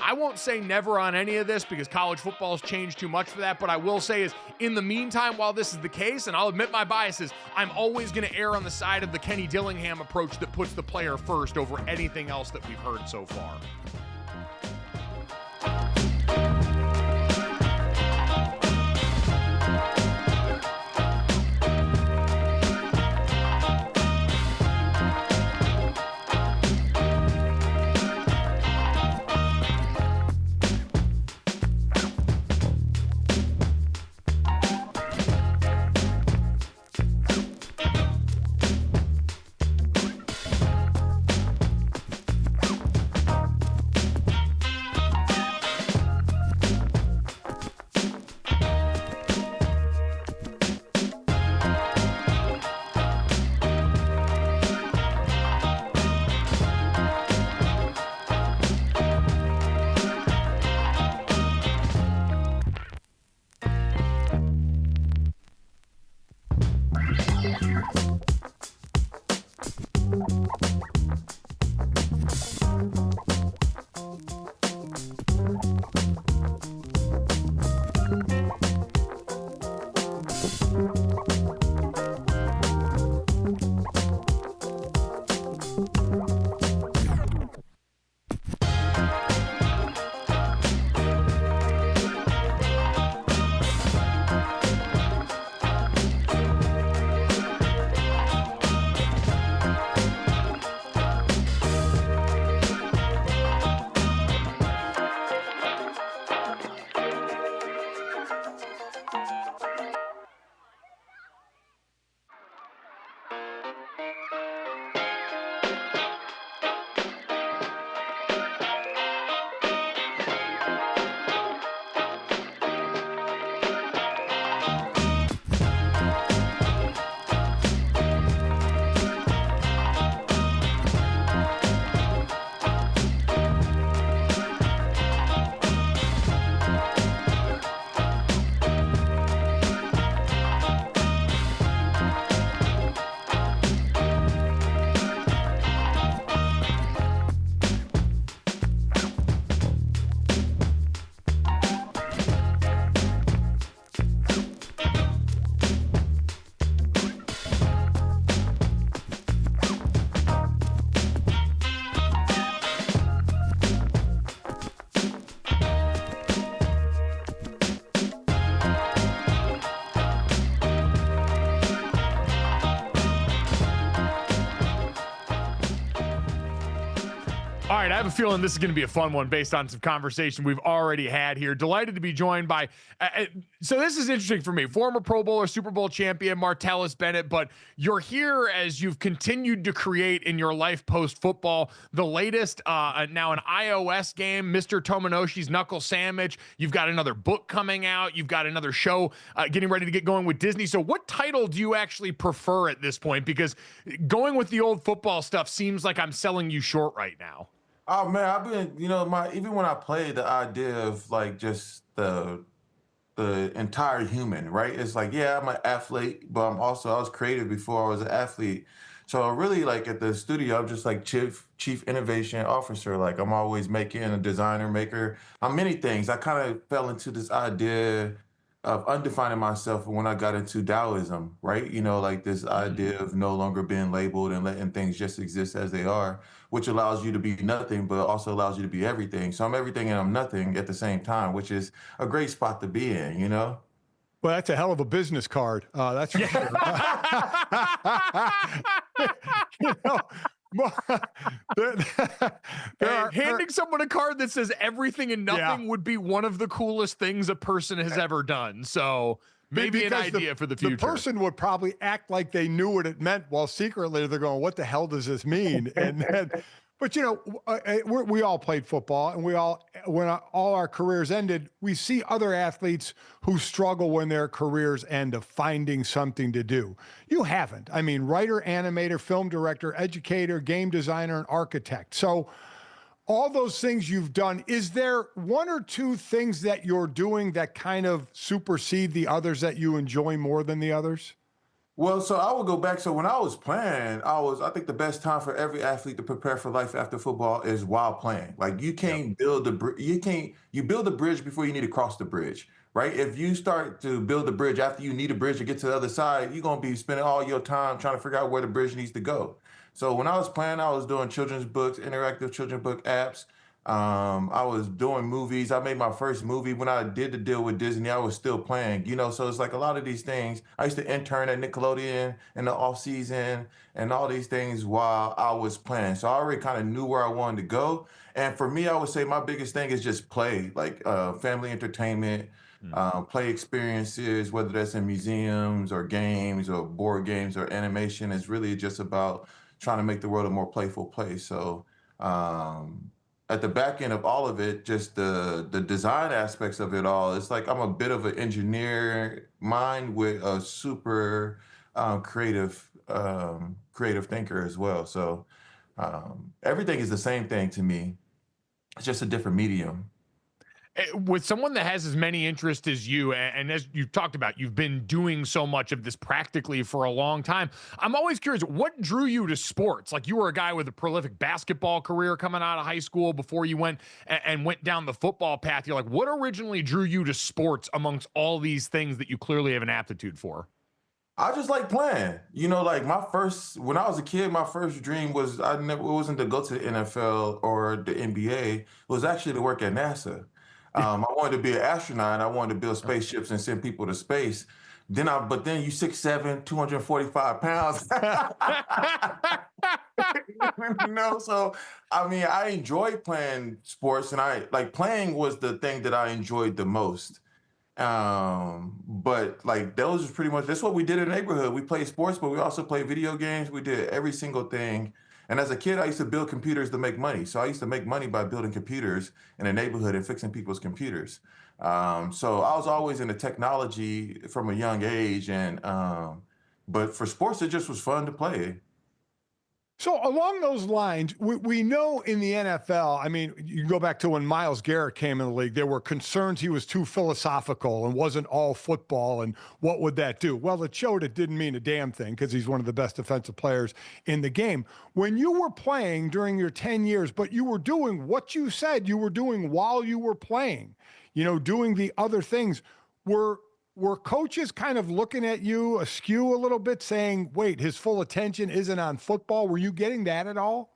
I won't say never on any of this, because college football has changed too much for that, but I will say is, in the meantime, while this is the case, and I'll admit my biases, I'm always going to err on the side of the Kenny Dillingham approach that puts the player first over anything else that we've heard so far. All right, I have a feeling this is going to be a fun one based on some conversation we've already had here. Delighted to be joined by, so this is interesting for me, former Pro Bowler, Super Bowl champion, Martellus Bennett, but you're here as you've continued to create in your life post-football, the latest, now an iOS game, Mr. Tomonoshi's Knuckle Sandwich. You've got another book coming out. You've got another show getting ready to get going with Disney. So what title do you actually prefer at this point? Because going with the old football stuff seems like I'm selling you short right now. Oh man, I've been, even when I played, the idea of like just the entire human, right? It's like, yeah, I'm an athlete, but I was creative before I was an athlete. So really, like at the studio, I'm just like chief innovation officer. Like I'm always making a designer, maker. I'm many things. I kind of fell into this idea of undefining myself when I got into Taoism, right? Like this idea of no longer being labeled and letting things just exist as they are, which allows you to be nothing, but also allows you to be everything. So I'm everything and I'm nothing at the same time, which is a great spot to be in, Well, that's a hell of a business card. That's for sure. Handing someone a card that says everything and nothing would be one of the coolest things a person has ever done. So maybe an idea for the future. The person would probably act like they knew what it meant, while secretly they're going, "What the hell does this mean?" And then, but we all played football, and when all our careers ended, we see other athletes who struggle when their careers end of finding something to do. You haven't. I mean, writer, animator, film director, educator, game designer, and architect. So all those things you've done, is there one or two things that you're doing that kind of supersede the others that you enjoy more than the others? Well, so I would go back. So when I was playing, I think the best time for every athlete to prepare for life after football is while playing. Like you can't build you build the bridge before you need to cross the bridge, right? If you start to build the bridge after you need a bridge to get to the other side, you're going to be spending all your time trying to figure out where the bridge needs to go. So when I was playing, I was doing children's books, interactive children's book apps. I was doing movies. I made my first movie when I did the deal with Disney. I was still playing, so it's like a lot of these things. I used to intern at Nickelodeon in the off season and all these things while I was playing. So I already kind of knew where I wanted to go. And for me, I would say my biggest thing is just play, like family entertainment, play experiences, whether that's in museums or games or board games or animation. It's really just about trying to make the world a more playful place. So, at the back end of all of it, just the design aspects of it all, it's like I'm a bit of an engineer mind with a super creative thinker as well. So everything is the same thing to me. It's just a different medium. With someone that has as many interests as you, and as you've talked about, you've been doing so much of this practically for a long time. I'm always curious, what drew you to sports? Like you were a guy with a prolific basketball career coming out of high school before you went down the football path. You're like, what originally drew you to sports amongst all these things that you clearly have an aptitude for? I just like playing. Like when I was a kid, my first dream was it wasn't to go to the NFL or the NBA. It was actually to work at NASA. I wanted to be an astronaut. I wanted to build spaceships and send people to space. But then you 6'7", 245 pounds. So I mean, I enjoyed playing sports, and playing was the thing that I enjoyed the most. But like those was pretty much that's what we did in the neighborhood. We played sports, but we also played video games. We did every single thing. And as a kid, I used to build computers to make money. So I used to make money by building computers in the neighborhood and fixing people's computers. So I was always into technology from a young age, and but for sports, it just was fun to play. So along those lines, we know in the NFL, I mean, you go back to when Myles Garrett came in the league, there were concerns he was too philosophical and wasn't all football, and what would that do? Well, it showed it didn't mean a damn thing because he's one of the best defensive players in the game. When you were playing during your 10 years, but you were doing what you said you were doing while you were playing, doing the other things, were coaches kind of looking at you askew a little bit, saying, wait, his full attention isn't on football? Were you getting that at all?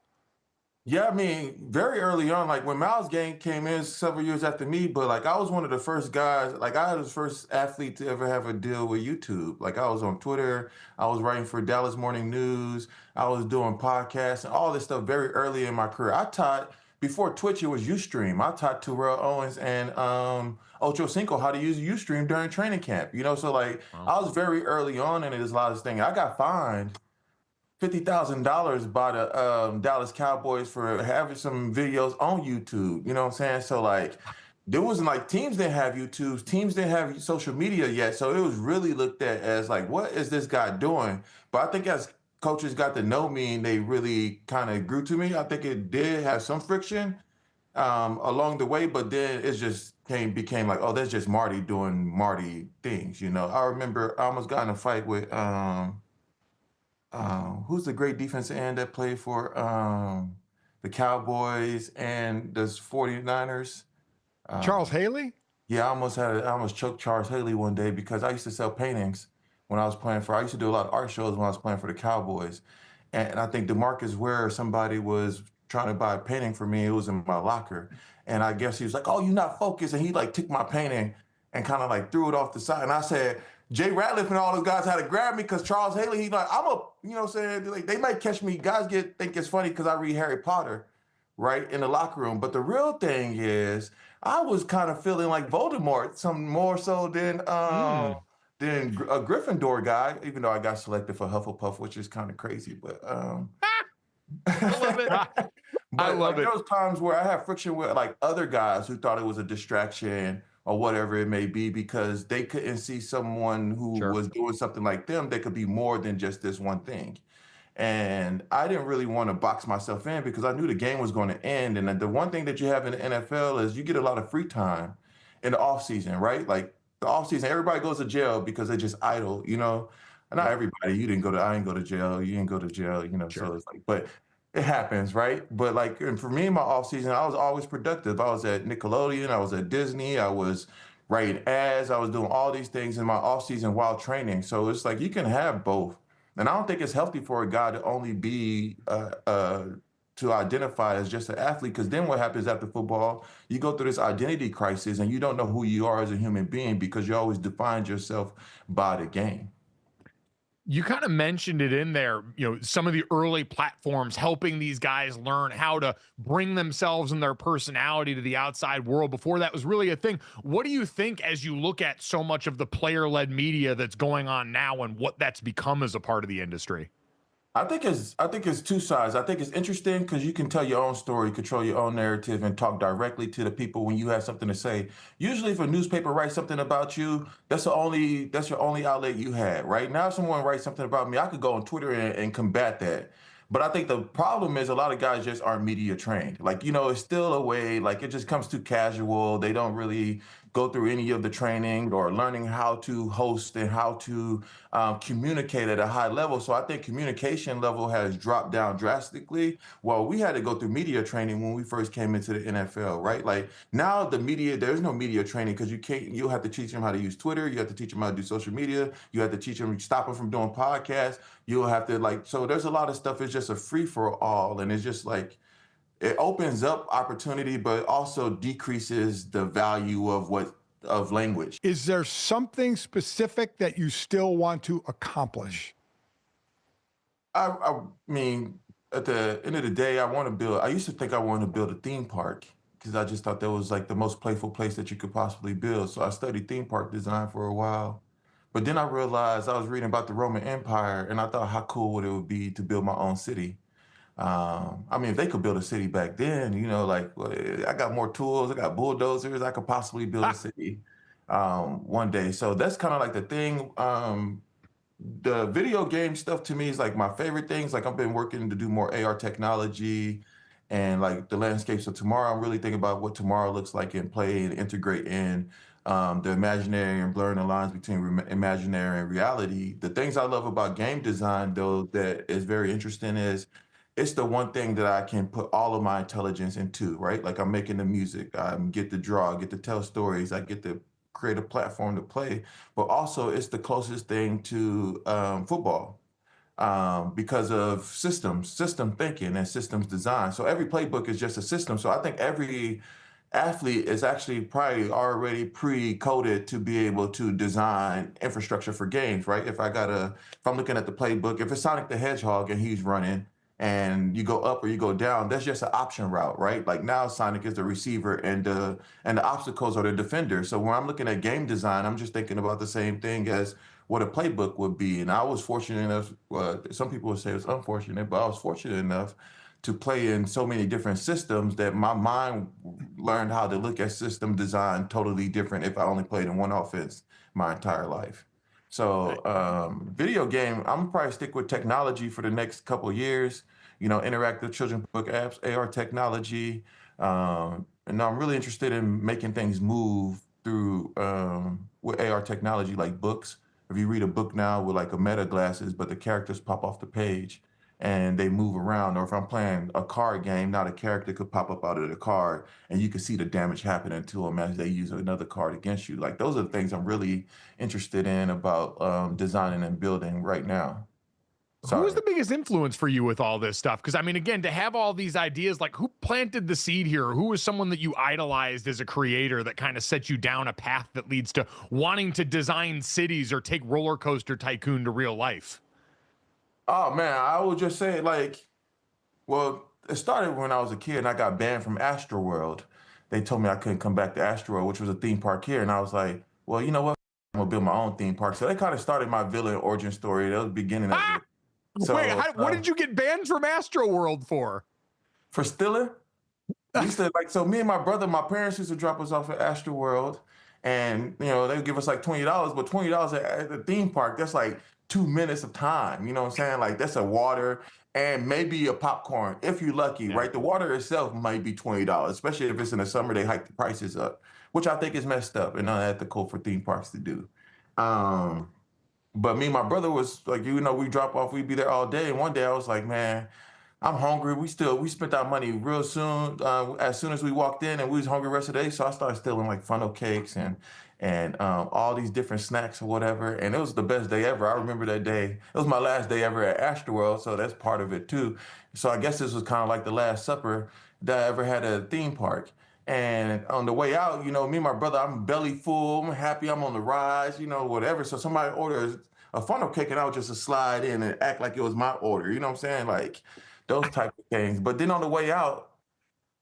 Yeah, I mean, very early on, like when Myles Garrett came in several years after me, but like I was one of the first guys, like I was the first athlete to ever have a deal with YouTube. Like I was on Twitter, I was writing for Dallas Morning News, I was doing podcasts and all this stuff very early in my career. Before Twitch, it was Ustream. I taught Terrell Owens and Ocho Cinco how to use Ustream during training camp. So like I was very early on in this a lot of things. I got fined $50,000 by the Dallas Cowboys for having some videos on YouTube. You know what I'm saying? So like there wasn't like teams didn't have YouTube, teams didn't have social media yet. So it was really looked at as like, what is this guy doing? But I think as coaches got to know me and they really kind of grew to me, I think it did have some friction along the way, but then it just became like, oh, that's just Marty doing Marty things. I remember I almost got in a fight with who's the great defensive end that played for the Cowboys and the 49ers? Charles Haley? Yeah, I almost choked Charles Haley one day because I used to sell paintings when I used to do a lot of art shows when I was playing for the Cowboys. And I think DeMarcus Ware, somebody was trying to buy a painting for me. It was in my locker. And I guess he was like, oh, you're not focused. And he like took my painting and kind of like threw it off the side. And I said, Jay Ratliff and all those guys had to grab me because Charles Haley, he's like, you know what I'm saying? Like, they might catch me. Guys think it's funny because I read Harry Potter, right, in the locker room. But the real thing is I was kind of feeling like Voldemort, some more so than a Gryffindor guy, even though I got selected for Hufflepuff, which is kind of crazy. But I love it. But I love it. There was times where I had friction with like other guys who thought it was a distraction or whatever it may be because they couldn't see someone who was doing something like them that could be more than just this one thing. And I didn't really want to box myself in because I knew the game was going to end. And the one thing that you have in the NFL is you get a lot of free time in the off season, right? Like the off season, everybody goes to jail because they just idle, Not everybody. I didn't go to jail. You didn't go to jail, So it's like, but it happens, right? But like, and for me in my off season, I was always productive. I was at Nickelodeon, I was at Disney, I was writing ads, I was doing all these things in my off season while training. So it's like you can have both. And I don't think it's healthy for a guy to only be to identify as just an athlete, because then what happens after football, you go through this identity crisis and you don't know who you are as a human being because you always defined yourself by the game. You kind of mentioned it in there, some of the early platforms helping these guys learn how to bring themselves and their personality to the outside world. Before that was really a thing. What do you think as you look at so much of the player-led media that's going on now and what that's become as a part of the industry? I think it's two sides. I think it's interesting because you can tell your own story, control your own narrative, and talk directly to the people when you have something to say. Usually, if a newspaper writes something about you, that's your only outlet you had. Right now, if someone writes something about me, I could go on Twitter and combat that. But I think the problem is a lot of guys just aren't media trained. Like, it's still a way, like it just comes too casual. They don't really go through any of the training or learning how to host and how to communicate at a high level. So I think communication level has dropped down drastically. Well, we had to go through media training when we first came into the NFL, right? Like now the media, there's no media training because you have to teach them how to use Twitter. You have to teach them how to do social media. You have to teach them, stop them from doing podcasts. You'll have to so there's a lot of stuff. It's just a free for all. And it's just like, it opens up opportunity, but also decreases the value of language. Is there something specific that you still want to accomplish? I mean, at the end of the day, I used to think I wanted to build a theme park because I just thought that was like the most playful place that you could possibly build. So I studied theme park design for a while. But then I realized I was reading about the Roman Empire and I thought how cool would it would be to build my own city. I mean, if they could build a city back then, I got more tools, I got bulldozers, I could possibly build a city one day. So that's kind of like the thing. The video game stuff to me is like my favorite things. Like I've been working to do more AR technology and like the landscapes of tomorrow. I'm really thinking about what tomorrow looks like and play and integrate in the imaginary and blurring the lines between imaginary and reality. The things I love about game design, though, that is very interesting is it's the one thing that I can put all of my intelligence into, right? Like I'm making the music, I get to draw, I get to tell stories, I get to create a platform to play, but also it's the closest thing to football because of system thinking and systems design. So every playbook is just a system. So I think every athlete is actually probably already pre-coded to be able to design infrastructure for games, right? If I'm looking at the playbook, if it's Sonic the Hedgehog and he's running, and you go up or you go down, that's just an option route, right? Like now Sonic is the receiver and the obstacles are the defender. So when I'm looking at game design, I'm just thinking about the same thing as what a playbook would be. And I was fortunate enough, some people would say it's unfortunate, but I was fortunate enough to play in so many different systems that my mind learned how to look at system design totally different if I only played in one offense my entire life. So video game, I'm probably stick with technology for the next couple of years, interactive children's book apps, AR technology. And I'm really interested in making things move through with AR technology like books. If you read a book now with like a meta glasses, but the characters pop off the page and they move around, or if I'm playing a card game, now the character could pop up out of the card and you can see the damage happening to them as they use another card against you. Like those are the things I'm really interested in about designing and building right now. Who was the biggest influence for you with all this stuff? Because I mean, again, to have all these ideas, like who planted the seed here? Who was someone that you idolized as a creator that kind of set you down a path that leads to wanting to design cities or take Roller Coaster Tycoon to real life? Oh man, I would just say it started when I was a kid and I got banned from Astroworld. They told me I couldn't come back to Astroworld, which was a theme park here. And I was like, well, you know what? I'm gonna build my own theme park. So they kind of started my villain origin story. That was the beginning of it. So, wait, what did you get banned from Astroworld for? For stealing? We used to so me and my brother, my parents used to drop us off at Astroworld, and they would give us like $20, but $20 at the theme park, that's like 2 minutes of time. You know what I'm saying? Like that's a water and maybe a popcorn if you're lucky, right? The water itself might be $20, especially if it's in the summer, they hike the prices up, which I think is messed up and unethical for theme parks to do. But me and my brother was like, we drop off, we'd be there all day. And one day I was like, man, I'm hungry. We spent our money real soon, as soon as we walked in, and we was hungry the rest of the day. So I started stealing like funnel cakes and all these different snacks or whatever. And it was the best day ever. I remember that day. It was my last day ever at Astroworld, so that's part of it too. So I guess this was kind of like the last supper that I ever had at a theme park. And on the way out, me and my brother, I'm belly full, I'm happy, I'm on the rise, whatever. So somebody orders a funnel cake and I would just slide in and act like it was my order, you know what I'm saying? Like those type of things. But then on the way out,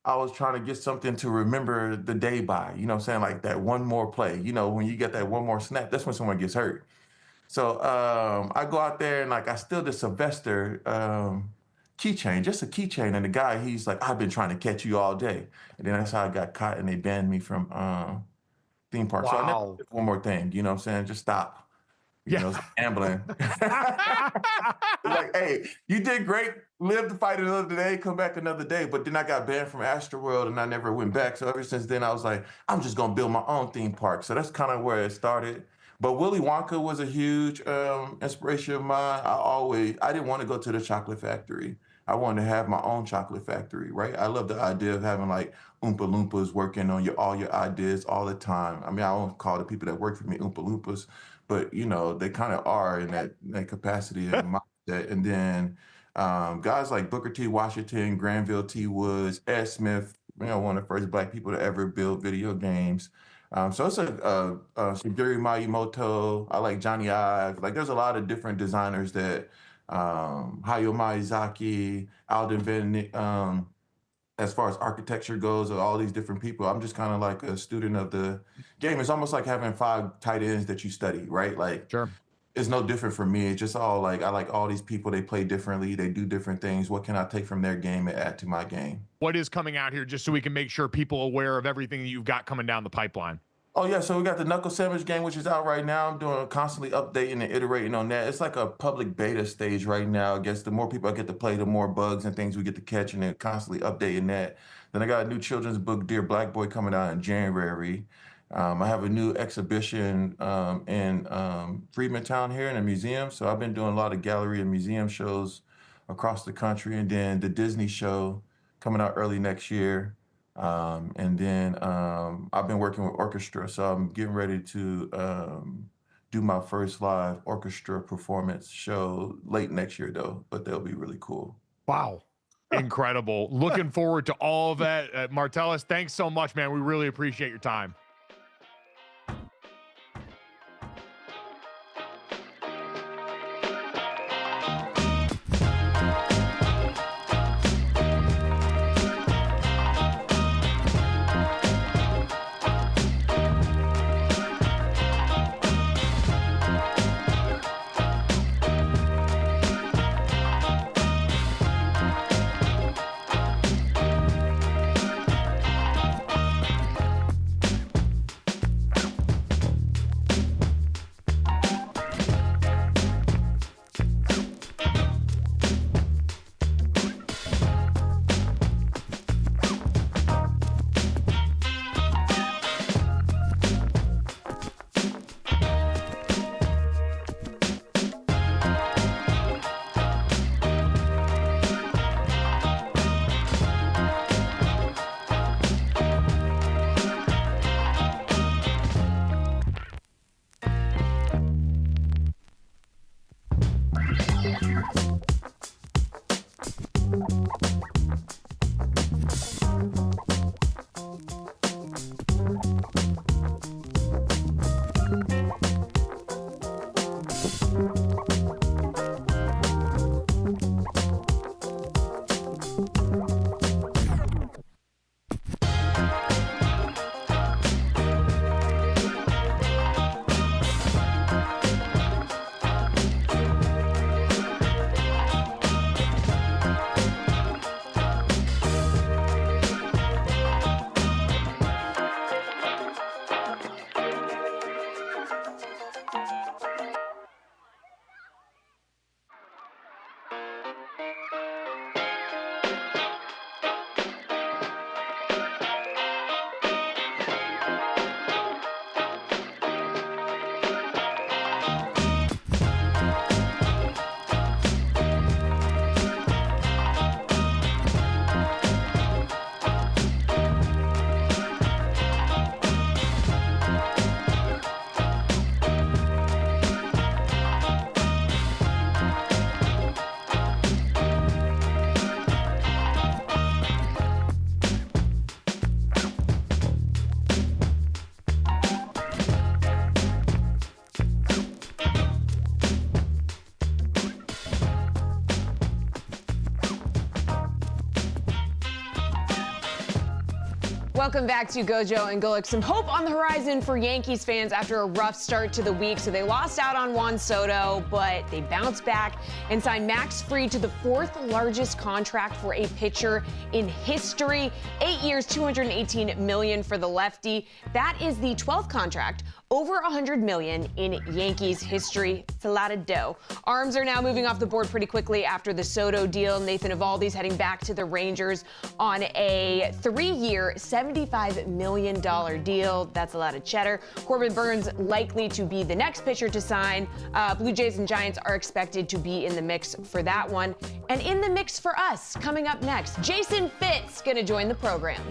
I was trying to get something to remember the day by, you know what I'm saying? Like that one more play, when you get that one more snap, that's when someone gets hurt. So I go out there and like I steal the Sylvester keychain, just a keychain. And the guy, he's like, I've been trying to catch you all day. And then that's how I got caught and they banned me from theme park. Wow. So I never did one more thing, you know what I'm saying? Just stop. You know, it's gambling. It's like, hey, you did great. Live to fight another day, come back another day. But then I got banned from Astroworld and I never went back. So ever since then, I was like, I'm just going to build my own theme park. So that's kind of where it started. But Willy Wonka was a huge inspiration of mine. I didn't want to go to the chocolate factory. I wanted to have my own chocolate factory, right? I love the idea of having like Oompa Loompas working on all your ideas all the time. I mean, I don't call the people that work for me Oompa Loompas, but you know, they kind of are in that capacity and mindset. And then guys like Booker T. Washington, Granville T. Woods, Ed Smith, you know, one of the first Black people to ever build video games. So it's Shigeru Miyamoto. I like Johnny Ive. Like, there's a lot of different designers that Hayao Miyazaki, Alden Van, as far as architecture goes, all these different people. I'm just kind of like a student of the game. It's almost like having 5 tight ends that you study, right? Like, Sure. It's no different for me. It's just all like, I like all these people. They play differently. They do different things. What can I take from their game and add to my game? What is coming out here, just so we can make sure people are aware of everything that you've got coming down the pipeline? Oh, yeah. So we got the Knuckle Sandwich game, which is out right now. I'm constantly updating and iterating on that. It's like a public beta stage right now. I guess the more people I get to play, the more bugs and things we get to catch, and then constantly updating that. Then I got a new children's book, Dear Black Boy, coming out in January. I have a new exhibition in Freedmantown here in a museum. So I've been doing a lot of gallery and museum shows across the country. And then the Disney show coming out early next year. And then I've been working with orchestra, so I'm getting ready to do my first live orchestra performance show late next year, though, but they'll be really cool. Wow. Incredible. Looking forward to all of that. Martellus, thanks so much, man. We really appreciate your time. Welcome back to GoJo and Golic. Some hope on the horizon for Yankees fans after a rough start to the week. So they lost out on Juan Soto, but they bounced back and signed Max Fried to the fourth largest contract for a pitcher in history. 8 years, $218 million for the lefty. That is the 12th contract over $100 million in Yankees history. It's a lot of dough. Arms are now moving off the board pretty quickly after the Soto deal. Nathan Eovaldi's heading back to the Rangers on a 3-year, $75 million deal. That's a lot of cheddar. Corbin Burns likely to be the next pitcher to sign. Blue Jays and Giants are expected to be in the mix for that one. And in the mix for us, coming up next, Jason Fitz gonna join the program.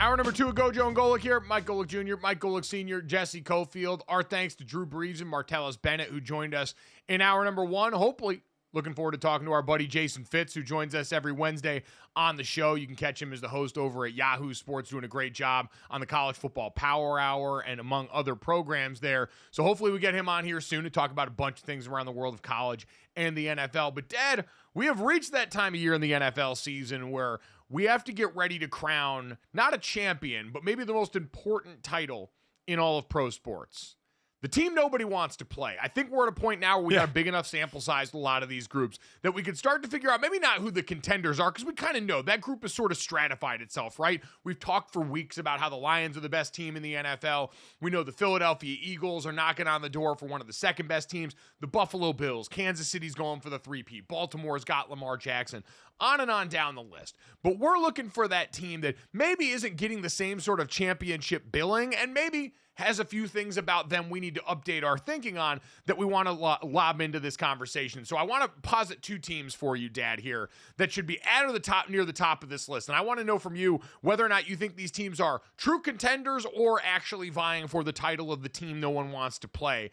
Hour number 2 of GoJo and Golic here. Mike Golic Jr., Mike Golic Sr., Jesse Cofield. Our thanks to Drew Brees and Martellus Bennett, who joined us in hour number 1. Hopefully, looking forward to talking to our buddy Jason Fitz, who joins us every Wednesday on the show. You can catch him as the host over at Yahoo Sports, doing a great job on the College Football Power Hour and among other programs there. So hopefully we get him on here soon to talk about a bunch of things around the world of college and the NFL. But, Dad, we have reached that time of year in the NFL season where we have to get ready to crown not a champion, but maybe the most important title in all of pro sports. The team nobody wants to play. I think we're at a point now where we got a big enough sample size with a lot of these groups that we could start to figure out maybe not who the contenders are, because we kind of know that group has sort of stratified itself, right? We've talked for weeks about how the Lions are the best team in the NFL. We know the Philadelphia Eagles are knocking on the door for one of the second best teams. The Buffalo Bills, Kansas City's going for the 3-peat. Baltimore's got Lamar Jackson. On and on down the list. But we're looking for that team that maybe isn't getting the same sort of championship billing and maybe has a few things about them we need to update our thinking on that we want to lob into this conversation. So I want to posit two teams for you, Dad, here that should be at the top, near the top of this list. And I want to know from you whether or not you think these teams are true contenders or actually vying for the title of the team no one wants to play.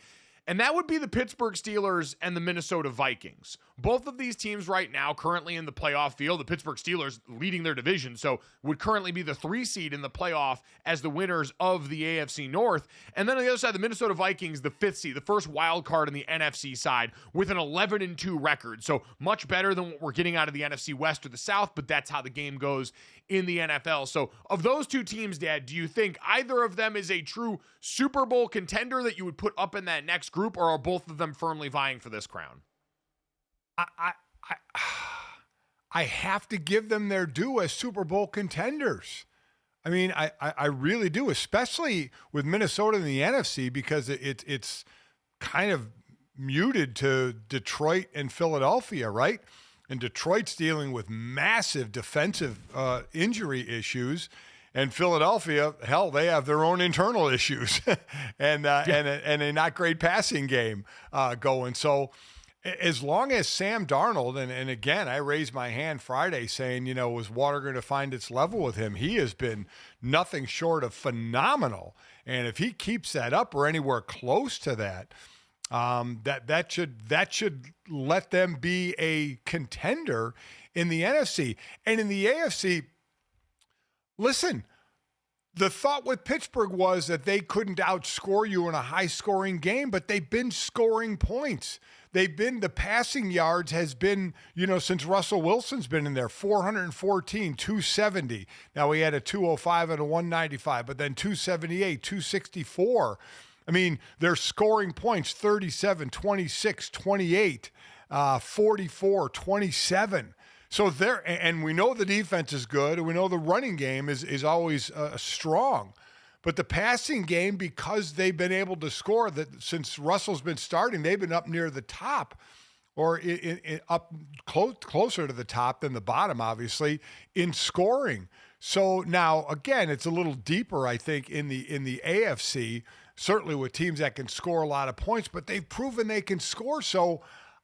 and that would be the Pittsburgh Steelers and the Minnesota Vikings. Both of these teams right now currently in the playoff field. The Pittsburgh Steelers leading their division, so would currently be the 3 seed in the playoff as the winners of the AFC North. And then on the other side, the Minnesota Vikings, the 5th seed, the first wild card in the NFC side with an 11-2 record. So much better than what we're getting out of the NFC West or the South, but that's how the game goes in the NFL. So of those 2 teams, Dad, do you think either of them is a true Super Bowl contender that you would put up in that next group, or are both of them firmly vying for this crown? I have to give them their due as Super Bowl contenders. I mean, I really do, especially with Minnesota in the NFC, because it's kind of muted to Detroit and Philadelphia, right? And Detroit's dealing with massive defensive injury issues. And Philadelphia, hell, they have their own internal issues and a not great passing game going. So as long as Sam Darnold, and again, I raised my hand Friday saying, was water going to find its level with him? He has been nothing short of phenomenal. And if he keeps that up or anywhere close to that, that should let them be a contender in the NFC. And in the AFC, listen, the thought with Pittsburgh was that they couldn't outscore you in a high-scoring game, but they've been scoring points. The passing yards has been, since Russell Wilson's been in there, 414, 270. Now he had a 205 and a 195, but then 278, 264. I mean, they're scoring points, 37, 26, 28, 44, 27. So and we know the defense is good, and we know the running game is always strong. But the passing game, because they've been able to score, that since Russell's been starting, they've been up near the top, or up closer to the top than the bottom, obviously, in scoring. So now, again, it's a little deeper, I think, in the AFC, certainly with teams that can score a lot of points, but they've proven they can score. So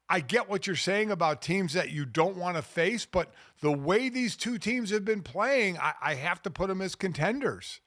I get what you're saying about teams that you don't want to face, but the way these 2 teams have been playing, I have to put them as contenders.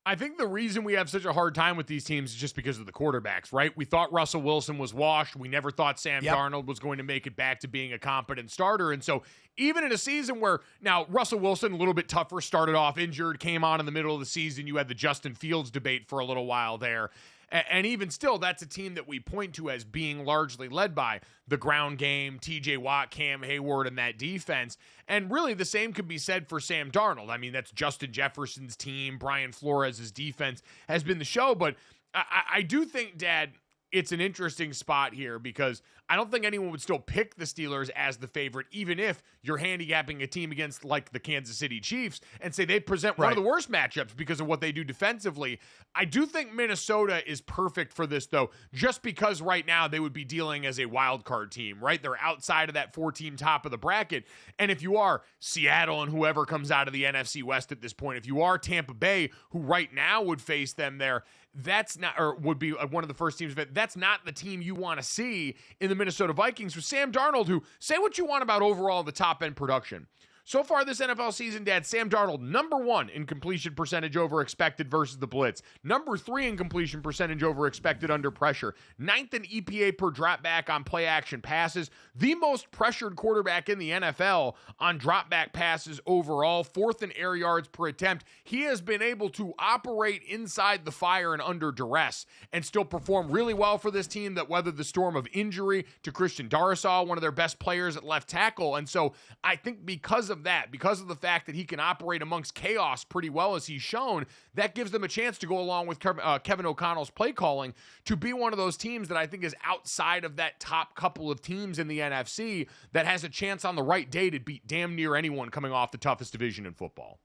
I think the reason we have such a hard time with these teams is just because of the quarterbacks, right? We thought Russell Wilson was washed. We never thought Sam Darnold was going to make it back to being a competent starter. And so even in a season where now Russell Wilson, a little bit tougher, started off injured, came on in the middle of the season. You had the Justin Fields debate for a little while there. And even still, that's a team that we point to as being largely led by the ground game, TJ Watt, Cam Hayward, and that defense. And really the same could be said for Sam Darnold. I mean, that's Justin Jefferson's team. Brian Flores' defense has been the show. But I do think, Dad, it's an interesting spot here because I don't think anyone would still pick the Steelers as the favorite, even if you're handicapping a team against like the Kansas City Chiefs and say they present one of the worst matchups because of what they do defensively. I do think Minnesota is perfect for this, though, just because right now they would be dealing as a wild card team, right? They're outside of that 4-team top of the bracket. And if you are Seattle and whoever comes out of the NFC West at this point, if you are Tampa Bay, who right now would face them there, that's not, or would be one of the first teams, but that's not the team you want to see in the Minnesota Vikings with Sam Darnold, who, say what you want about overall the top end production. So far this NFL season, Dad, Sam Darnold, number 1 in completion percentage over expected versus the blitz. Number 3 in completion percentage over expected under pressure. 9th in EPA per drop back on play action passes. The most pressured quarterback in the NFL on drop back passes overall. 4th in air yards per attempt. He has been able to operate inside the fire and under duress and still perform really well for this team that weathered the storm of injury to Christian Darrisaw, one of their best players at left tackle. And so I think because of that, because of the fact that he can operate amongst chaos pretty well as he's shown, that gives them a chance to go along with Kevin O'Connell's play calling to be one of those teams that I think is outside of that top couple of teams in the NFC that has a chance on the right day to beat damn near anyone coming off the toughest division in football.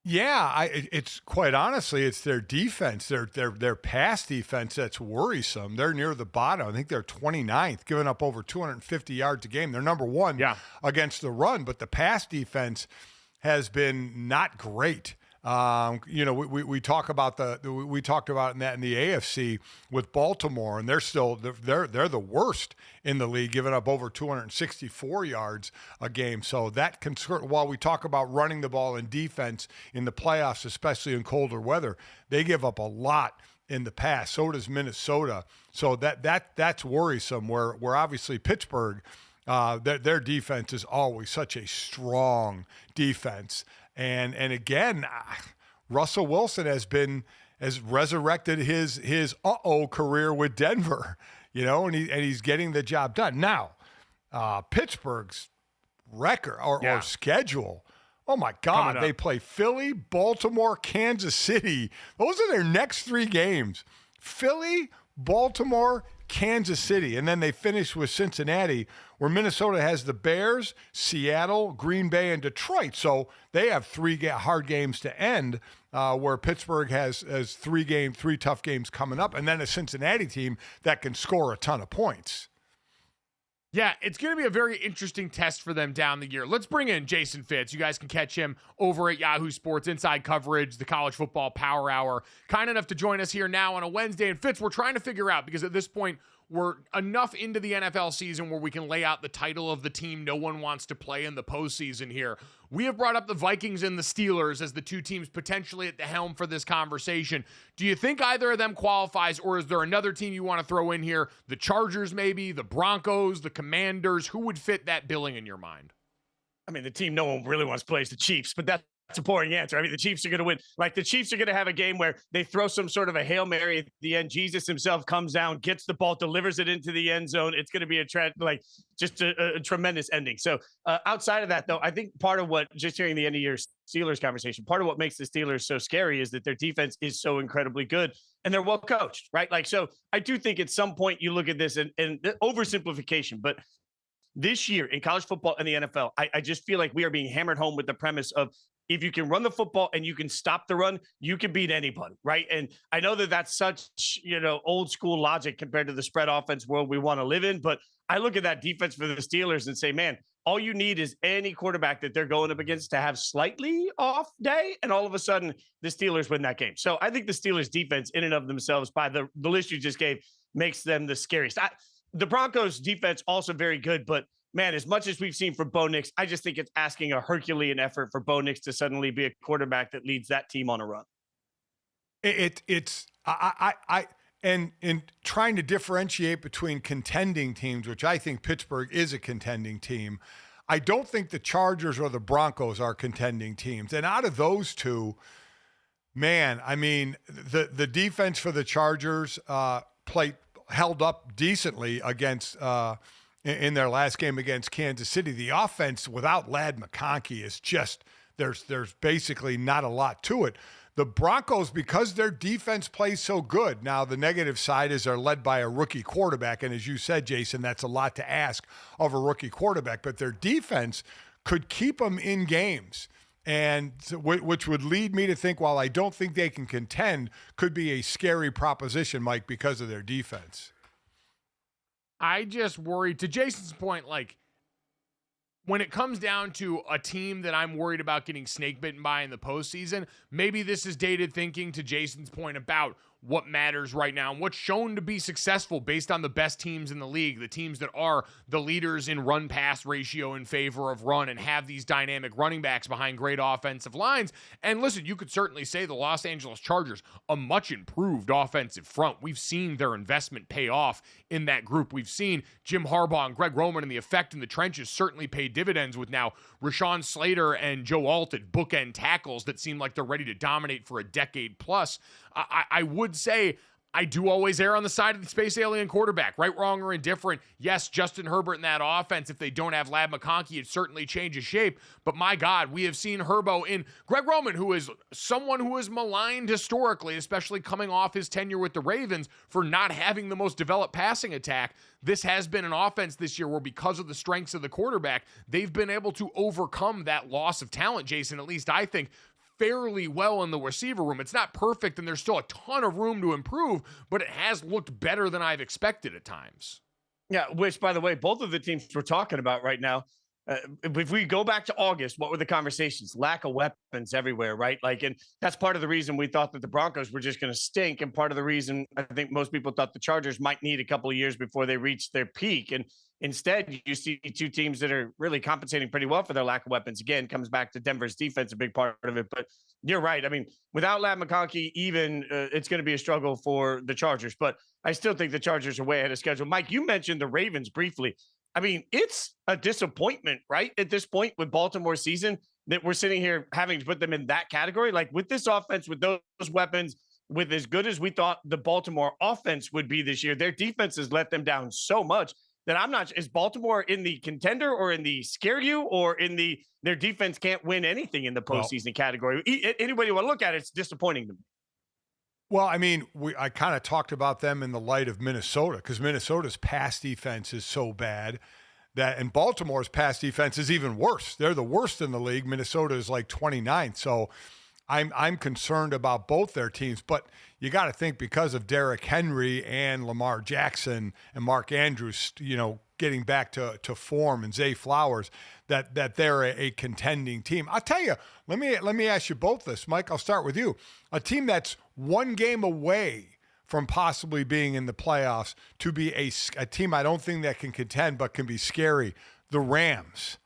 Yeah, it's quite honestly, it's their defense, their pass defense that's worrisome. They're near the bottom. I think they're 29th, giving up over 250 yards a game. They're number 1 against the run, but the pass defense has been not great. We talk about we talked about that in the AFC with Baltimore, and they're the worst in the league, giving up over 264 yards a game. So that can, while we talk about running the ball and defense in the playoffs, especially in colder weather, they give up a lot in the past. So does Minnesota. So that's worrisome. Where obviously Pittsburgh, their defense is always such a strong defense. And again, Russell Wilson has resurrected his career with Denver, and he's getting the job done. Now, Pittsburgh's record or schedule. Oh my God, they play Philly, Baltimore, Kansas City. Those are their next 3 games. Philly, Baltimore, Kansas City. And then they finish with Cincinnati, where Minnesota has the Bears, Seattle, Green Bay, and Detroit. So they have 3 hard games to end, where Pittsburgh has 3 tough games coming up, and then a Cincinnati team that can score a ton of points. Yeah, it's going to be a very interesting test for them down the year. Let's bring in Jason Fitz. You guys can catch him over at Yahoo Sports Inside Coverage, the College Football Power Hour. Kind enough to join us here now on a Wednesday. And Fitz, we're trying to figure out, because at this point, we're enough into the NFL season where we can lay out the title of the team no one wants to play in the postseason here. We have brought up the Vikings and the Steelers as the 2 teams potentially at the helm for this conversation. Do you think either of them qualifies, or is there another team you want to throw in here? The Chargers maybe, the Broncos, the Commanders? Who would fit that billing in your mind? I mean, the team no one really wants to play is the Chiefs, but that's a boring answer. I mean, the Chiefs are going to win. Like, the Chiefs are going to have a game where they throw some sort of a Hail Mary at the end. Jesus himself comes down, gets the ball, delivers it into the end zone. It's going to be a tremendous ending. So outside of that, though, I think part of what, just hearing the end of your Steelers conversation, part of what makes the Steelers so scary is that their defense is so incredibly good and they're well coached, right? Like, so I do think at some point you look at this and oversimplification, but this year in college football and the NFL, I just feel like we are being hammered home with the premise of, if you can run the football and you can stop the run, you can beat anybody, right? And I know that that's such, old school logic compared to the spread offense world we want to live in. But I look at that defense for the Steelers and say, man, all you need is any quarterback that they're going up against to have slightly off day, and all of a sudden the Steelers win that game. So I think the Steelers defense in and of themselves, by the list you just gave, makes them the scariest. The Broncos defense also very good, but man, as much as we've seen from Bo Nix, I just think it's asking a Herculean effort for Bo Nix to suddenly be a quarterback that leads that team on a run. And in trying to differentiate between contending teams, which I think Pittsburgh is a contending team, I don't think the Chargers or the Broncos are contending teams. And out of those 2, man, I mean, the defense for the Chargers held up decently against in their last game against Kansas City. The offense without Ladd McConkey is just, there's basically not a lot to it. The Broncos, because their defense plays so good, now the negative side is they're led by a rookie quarterback, and as you said, Jason, that's a lot to ask of a rookie quarterback, but their defense could keep them in games, and which would lead me to think, while I don't think they can contend, could be a scary proposition, Mike, because of their defense. I just worry, to Jason's point, when it comes down to a team that I'm worried about getting snake bitten by in the postseason, maybe this is dated thinking, to Jason's point about what matters right now and what's shown to be successful based on the best teams in the league, the teams that are the leaders in run-pass ratio in favor of run and have these dynamic running backs behind great offensive lines. And listen, you could certainly say the Los Angeles Chargers, a much improved offensive front. We've seen their investment pay off in that group. We've seen Jim Harbaugh and Greg Roman and the effect in the trenches certainly pay dividends with now Rashawn Slater and Joe Alt at bookend tackles that seem like they're ready to dominate for a decade plus. I would say I do always err on the side of the space alien quarterback, right, wrong, or indifferent. Yes, Justin Herbert in that offense, if they don't have Ladd McConkey, it certainly changes shape. But my God, we have seen Herbo in Greg Roman, who is someone who is maligned historically, especially coming off his tenure with the Ravens, for not having the most developed passing attack. This has been an offense this year where, because of the strengths of the quarterback, they've been able to overcome that loss of talent, Jason, at least I think, fairly well in the receiver room. It's not perfect, and there's still a ton of room to improve, but it has looked better than I've expected at times. Yeah, which, by the way, both of the teams we're talking about right now, if we go back to August, what were the conversations? Lack of weapons everywhere, right? Like, and that's part of the reason we thought that the Broncos were just going to stink. And part of the reason I think most people thought the Chargers might need a couple of years before they reach their peak. And instead, you see two teams that are really compensating pretty well for their lack of weapons. Again, comes back to Denver's defense, a big part of it. But you're right. I mean, without Ladd McConkey, even it's going to be a struggle for the Chargers. But I still think the Chargers are way ahead of schedule. Mike, you mentioned the Ravens briefly. I mean, it's a disappointment, right? At this point with Baltimore's season that we're sitting here having to put them in that category. Like with this offense, with those weapons, with as good as we thought the Baltimore offense would be this year, their defense has let them down so much that I'm not, is Baltimore in the contender or in the scare you or in the, their defense can't win anything in the postseason category? Anybody want to look at it, it's disappointing to me. Well, I mean, I kind of talked about them in the light of Minnesota because Minnesota's pass defense is so bad that, and Baltimore's pass defense is even worse. They're the worst in the league. Minnesota is like 29th. So I'm concerned about both their teams, but you got to think because of Derrick Henry and Lamar Jackson and Mark Andrews, you know, getting back to form and Zay Flowers, that they're a contending team. I'll tell you, let me ask you both this. Mike, I'll start with you. A team that's one game away from possibly being in the playoffs to be a team I don't think that can contend but can be scary, the Rams.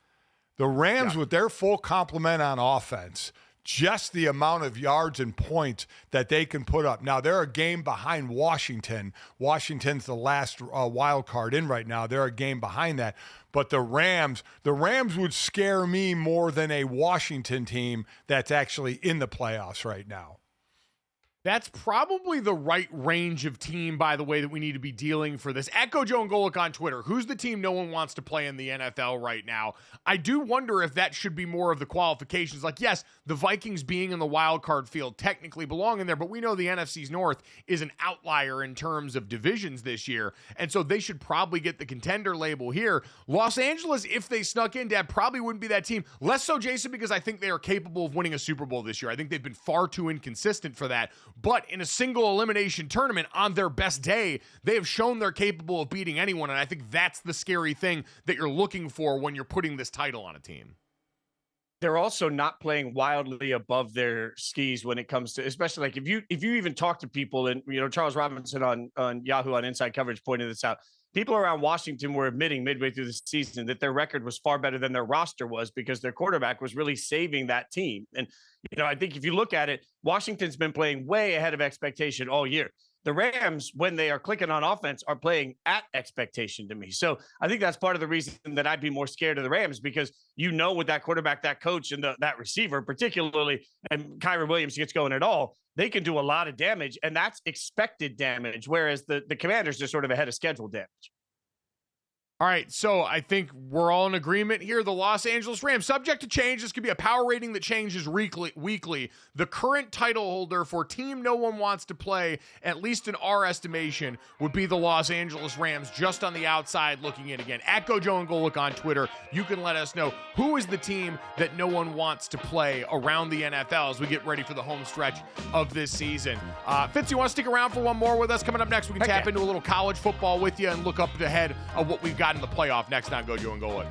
The Rams with their full complement on offense, just the amount of yards and points that they can put up. Now, they're a game behind Washington. Washington's the last wild card in right now. They're a game behind that. But the Rams would scare me more than a Washington team that's actually in the playoffs right now. That's probably the right range of team, by the way, that we need to be dealing for this. At GoJo and Golic on Twitter, who's the team no one wants to play in the NFL right now? I do wonder if that should be more of the qualifications. Like, yes, the Vikings being in the wild card field technically belong in there, but we know the NFC's North is an outlier in terms of divisions this year, and so they should probably get the contender label here. Los Angeles, if they snuck in, Dad, probably wouldn't be that team. Less so, Jason, because I think they are capable of winning a Super Bowl this year. I think they've been far too inconsistent for that. But in a single elimination tournament on their best day, they have shown they're capable of beating anyone, and I think that's the scary thing that you're looking for when you're putting this title on a team. They're also not playing wildly above their skis when it comes to, especially like if you even talk to people, and you know, Charles Robinson on Yahoo on Inside Coverage pointed this out. People around Washington were admitting midway through the season that their record was far better than their roster was because their quarterback was really saving that team. And, you know, I think if you look at it, Washington's been playing way ahead of expectation all year. The Rams, when they are clicking on offense, are playing at expectation to me. So I think that's part of the reason that I'd be more scared of the Rams, because you know, with that quarterback, that coach, and that receiver, particularly, and Kyron Williams gets going at all, they can do a lot of damage, and that's expected damage, whereas the Commanders are sort of ahead of schedule damage. All right, so I think we're all in agreement here. The Los Angeles Rams, subject to change. This could be a power rating that changes weekly. The current title holder for team no one wants to play, at least in our estimation, would be the Los Angeles Rams, just on the outside looking in again. At GoJo and Golic on Twitter, you can let us know who is the team that no one wants to play around the NFL as we get ready for the home stretch of this season. Fitz, you want to stick around for one more with us? Coming up next, we can tap into a little college football with you and look up ahead of what we've got in the playoff next on GoJo and Golic.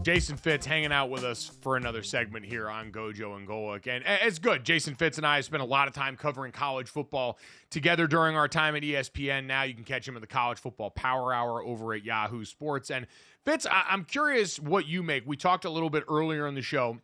Jason Fitz hanging out with us for another segment here on GoJo and Golic. And it's good. Jason Fitz and I have spent a lot of time covering college football together during our time at ESPN. Now you can catch him in the College Football Power Hour over at Yahoo Sports. And Fitz, I'm curious what you make. We talked a little bit earlier in the show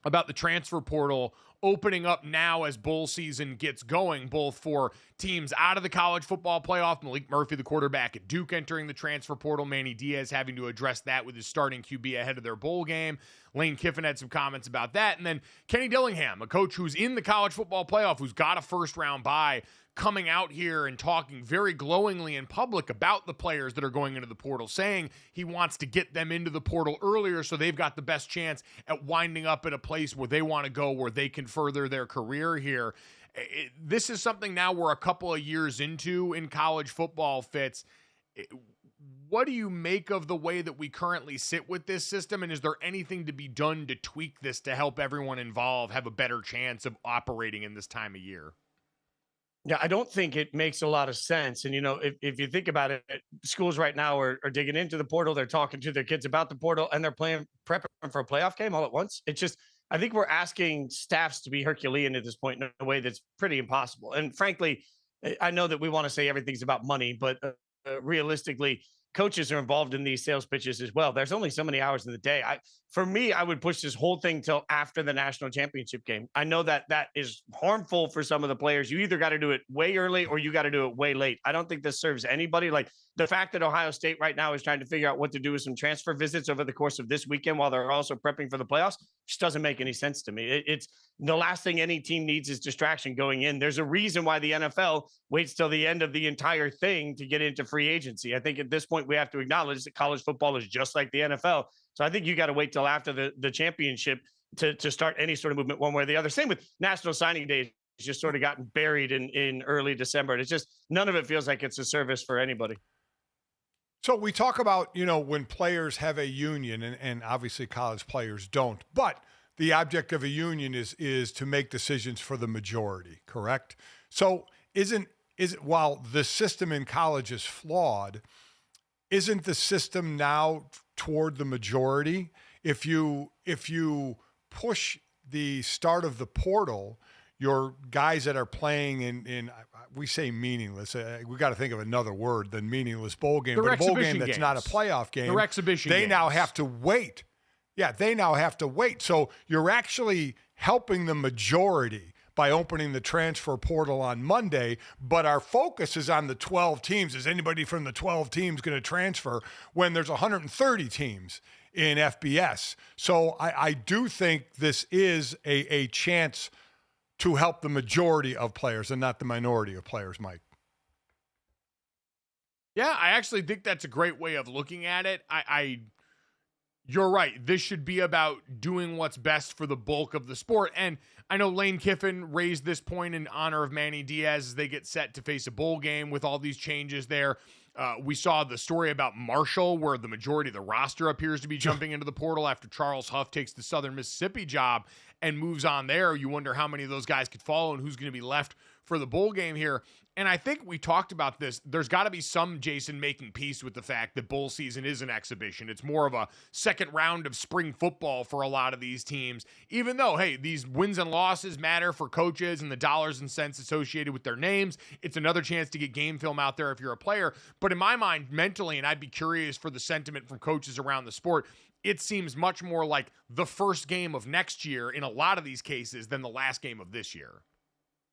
about the transfer portal opening up now as bowl season gets going, both for teams out of the college football playoff, Malik Murphy, the quarterback at Duke, entering the transfer portal, Manny Diaz having to address that with his starting QB ahead of their bowl game. Lane Kiffin had some comments about that. And then Kenny Dillingham, a coach who's in the college football playoff, who's got a first-round bye, coming out here and talking very glowingly in public about the players that are going into the portal, saying he wants to get them into the portal earlier so they've got the best chance at winding up at a place where they want to go, where they can further their career here. This is something now we're a couple of years into in college football, Fitz. What do you make of the way that we currently sit with this system, and is there anything to be done to tweak this to help everyone involved have a better chance of operating in this time of year? Yeah, I don't think it makes a lot of sense. And, you know, if you think about it, schools right now are digging into the portal. They're talking to their kids about the portal, and they're prepping for a playoff game all at once. It's just, I think we're asking staffs to be Herculean at this point in a way that's pretty impossible. And frankly, I know that we want to say everything's about money, but realistically, coaches are involved in these sales pitches as well. There's only so many hours in the day. For me, I would push this whole thing till after the national championship game. I know that that is harmful for some of the players. You either got to do it way early or you got to do it way late. I don't think this serves anybody. Like the fact that Ohio State right now is trying to figure out what to do with some transfer visits over the course of this weekend while they're also prepping for the playoffs just doesn't make any sense to me. It's the last thing any team needs is distraction going in. There's a reason why the NFL waits till the end of the entire thing to get into free agency. I think at this point we have to acknowledge that college football is just like the NFL. So I think you got to wait till after the championship to start any sort of movement one way or the other. Same with National Signing Day. It's just sort of gotten buried in early December. And it's just, none of it feels like it's a service for anybody. So we talk about, you know, when players have a union, and obviously college players don't, but the object of a union is to make decisions for the majority, correct? So while the system in college is flawed, isn't the system now toward the majority? If you push the start of the portal, your guys that are playing in we say meaningless. We got to think of another word than meaningless bowl game. But a bowl game that's not a playoff game. They're exhibition They games. now have to wait. Yeah, they now have to wait. So you're actually helping the majority by opening the transfer portal on Monday, but our focus is on the 12 teams. Is anybody from the 12 teams going to transfer when there's 130 teams in FBS? So I do think this is a chance to help the majority of players and not the minority of players, Mike. Yeah, I actually think that's a great way of looking at it. You're right. This should be about doing what's best for the bulk of the sport. And I know Lane Kiffin raised this point in honor of Manny Diaz as they get set to face a bowl game with all these changes there. We saw the story about Marshall, where the majority of the roster appears to be jumping into the portal after Charles Huff takes the Southern Mississippi job and moves on there. You wonder how many of those guys could follow and who's going to be left for the bowl game here. And I think we talked about this. There's got to be some, Jason, making peace with the fact that bowl season is an exhibition. It's more of a second round of spring football for a lot of these teams, even though, hey, these wins and losses matter for coaches and the dollars and cents associated with their names. It's another chance to get game film out there if you're a player. But in my mind, mentally, and I'd be curious for the sentiment from coaches around the sport, it seems much more like the first game of next year in a lot of these cases than the last game of this year.